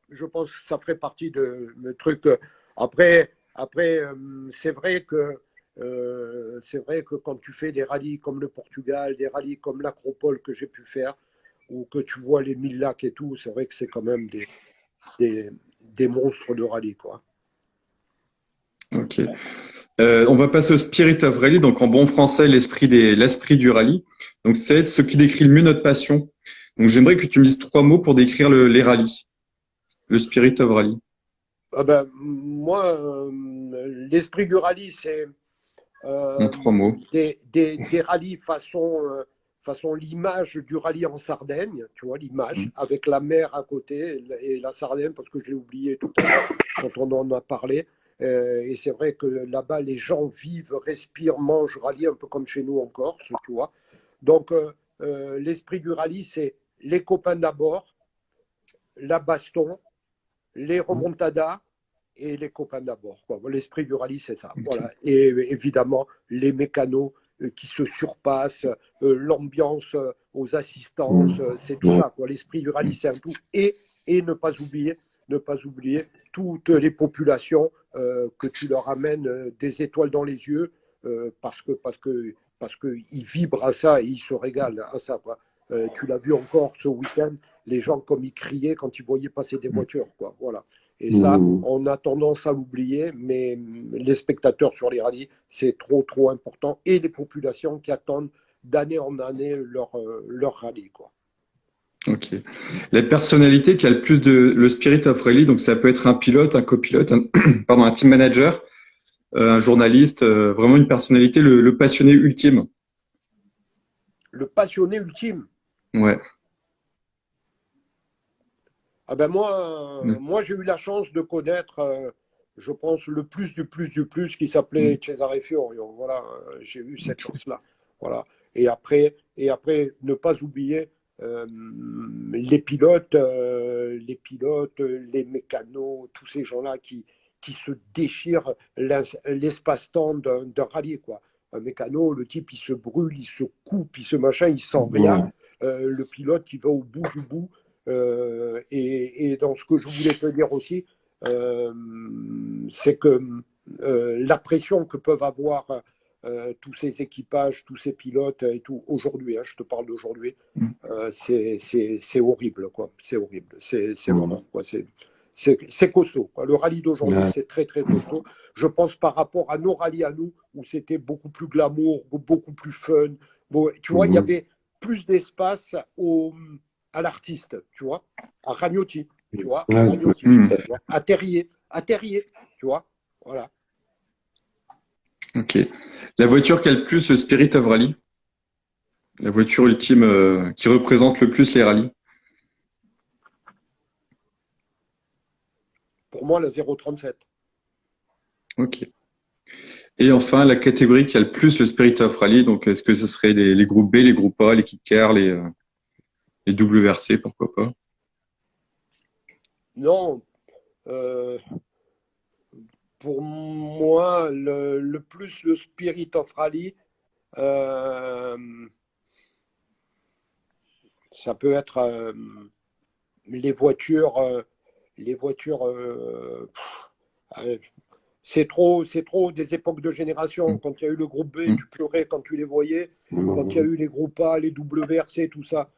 je pense que ça ferait partie de le truc. Après, c'est vrai que quand tu fais des rallyes comme le Portugal, des rallyes comme l'Acropole que j'ai pu faire, ou que tu vois les 1000 lacs et tout, c'est vrai que c'est quand même des, des monstres de rallye, quoi. Ok. On va passer au Spirit of Rally, donc en bon français, l'esprit du rallye. Donc c'est ce qui décrit le mieux notre passion. Donc j'aimerais que tu me dises 3 mots pour décrire les rallyes, le Spirit of Rally. Ah ben, moi, l'esprit du rallye, c'est En euh, 3 mots. des rallyes façon l'image du rallye en Sardaigne, tu vois, l'image, Mm. avec la mer à côté et la Sardaigne, parce que je l'ai oublié tout à l'heure quand on en a parlé. Et c'est vrai que là-bas, les gens vivent, respirent, mangent rallye, un peu comme chez nous en Corse, tu vois. Donc, l'esprit du rallye, c'est les copains d'abord, la baston, les remontadas et les copains d'abord. L'esprit du rallye, c'est ça. Ok. Voilà. Et évidemment, les mécanos qui se surpassent, l'ambiance aux assistances, c'est tout Ouais. ça. L'esprit du rallye, c'est un tout. Et ne pas oublier toutes les populations que tu leur amènes des étoiles dans les yeux parce que ils vibrent à ça et ils se régalent à ça. Tu l'as vu encore ce week-end, les gens comme ils criaient quand ils voyaient passer des voitures. Voilà. Et ça, Mhm. on a tendance à l'oublier, mais les spectateurs sur les rallyes, c'est trop, trop important. Et les populations qui attendent d'année en année leur rallye, quoi. Ok. La personnalité qui a le plus le Spirit of Rally, donc ça peut être un pilote, un copilote, pardon, un team manager, un journaliste, vraiment une personnalité, le passionné ultime. Le passionné ultime. Ouais. Ah ben Mm. moi j'ai eu la chance de connaître, je pense, le plus du plus du plus qui Mm. s'appelait Cesare Fiorio. Voilà, j'ai eu cette Ok. chance-là. Voilà. Et après, ne pas oublier euh, les pilotes, les mécanos, tous ces gens-là qui se déchirent l'espace-temps d'un rallye, quoi. Un mécano, le type, il se brûle, il se coupe, il se machin, il sent rien. Ouais. Le pilote qui va au bout du bout. Et dans ce que je voulais te dire aussi, euh, c'est que la pression que peuvent avoir tous ces équipages, tous ces pilotes et tout, aujourd'hui, hein, je te parle d'aujourd'hui, Mm. c'est horrible, quoi. C'est horrible. C'est Mhm. vraiment, quoi. C'est costaud, quoi. Le rallye d'aujourd'hui, Ouais. c'est très, très costaud. Je pense par rapport à nos rallyes à nous, où c'était beaucoup plus glamour, beaucoup plus fun. Bon, tu vois, il y Mhm. avait plus d'espace à l'artiste, tu vois, à Ragnotti, tu vois, à Ouais. Ragnotti, Mm. tu vois, à Terrier, tu vois, voilà. Ok. La voiture qui a le plus le Spirit of Rally, la voiture ultime qui représente le plus les rallyes. Pour moi, la 037. Ok. Et enfin, la catégorie qui a le plus le Spirit of Rally, donc est-ce que ce serait les groupes B, les groupes A, les kit cars, les WRC, pourquoi pas? Non, euh, pour moi, le plus le Spirit of Rally, euh, ça peut être les voitures, les voitures. Euh, c'est trop des époques de génération. Mm. Quand il y a eu le groupe B, Mm. tu pleurais quand tu les voyais. Quand il y a Mhm. eu les groupes A, les WRC, tout ça.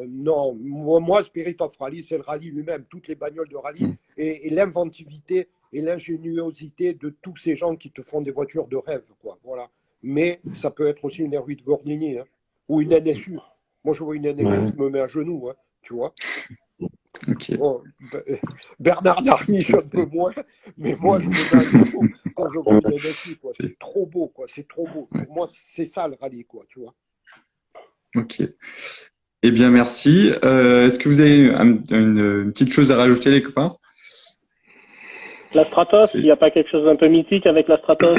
Non, moi, Spirit of Rally, c'est le rallye lui-même, toutes les bagnoles de rallye Mm. et l'inventivité et l'ingéniosité de tous ces gens qui te font des voitures de rêve, quoi. Voilà. Mais ça peut être aussi une R8 Gordini, hein, ou une NSU. Moi, je vois une NSU, Ouais. je me mets à genoux, hein, tu vois. Ok. Bon, Bernard Darniche un peu C'est moins, mais moi je mm. me mets à genoux quand je vois Ouais. une NSU, quoi. C'est- C'est trop beau, quoi. C'est trop beau. ouais. Pour moi, c'est ça le rallye, quoi, tu vois. Ok. Eh bien, merci. Est-ce que vous avez une petite chose à rajouter, les copains? La Stratos, il C'est n'y a pas quelque chose d'un peu mythique avec la Stratos?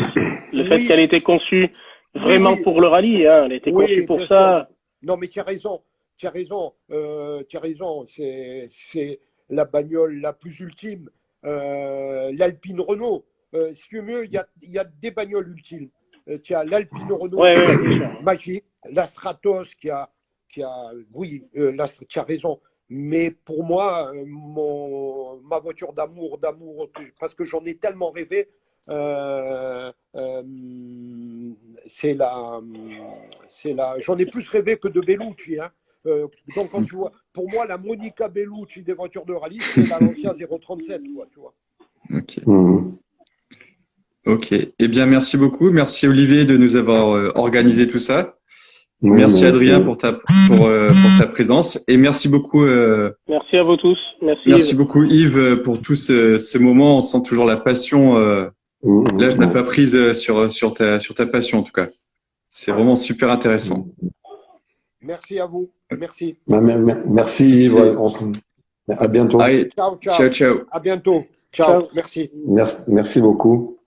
Le fait qu'elle Oui, ait été conçue vraiment oui. pour le rallye. Hein. Elle était conçue pour bien ça. sûr. Non, mais tu as raison. Tu as raison. Tu as raison. C'est la bagnole la plus ultime. L'Alpine Renault. Si tu veux mieux, il y a des bagnoles ultimes. Tu as l'Alpine Renault Ouais, qui ouais, est bien sûr. magique. La Stratos oui, tu as raison. Mais pour moi, ma voiture d'amour, parce que j'en ai tellement rêvé, euh, j'en ai plus rêvé que de Bellucci. Hein. Donc, quand tu vois, pour moi, la Monica Bellucci des voitures de rallye, c'est la Lancia 037, quoi, tu vois. Ok. Ok. Eh bien, merci beaucoup. Merci Olivier de nous avoir organisé tout ça. Oui, Merci Adrien pour ta présence et merci beaucoup Merci à vous tous. Merci merci Yves. beaucoup Yves pour tout ce moment. On sent toujours la passion. Là, je n'ai pas prise sur ta passion en tout cas. C'est vraiment super intéressant. Merci à vous. Merci. Merci Yves. Ouais, à bientôt. Allez, Ciao, ciao. ciao, ciao. À bientôt. Ciao. Ciao. Merci. Merci beaucoup.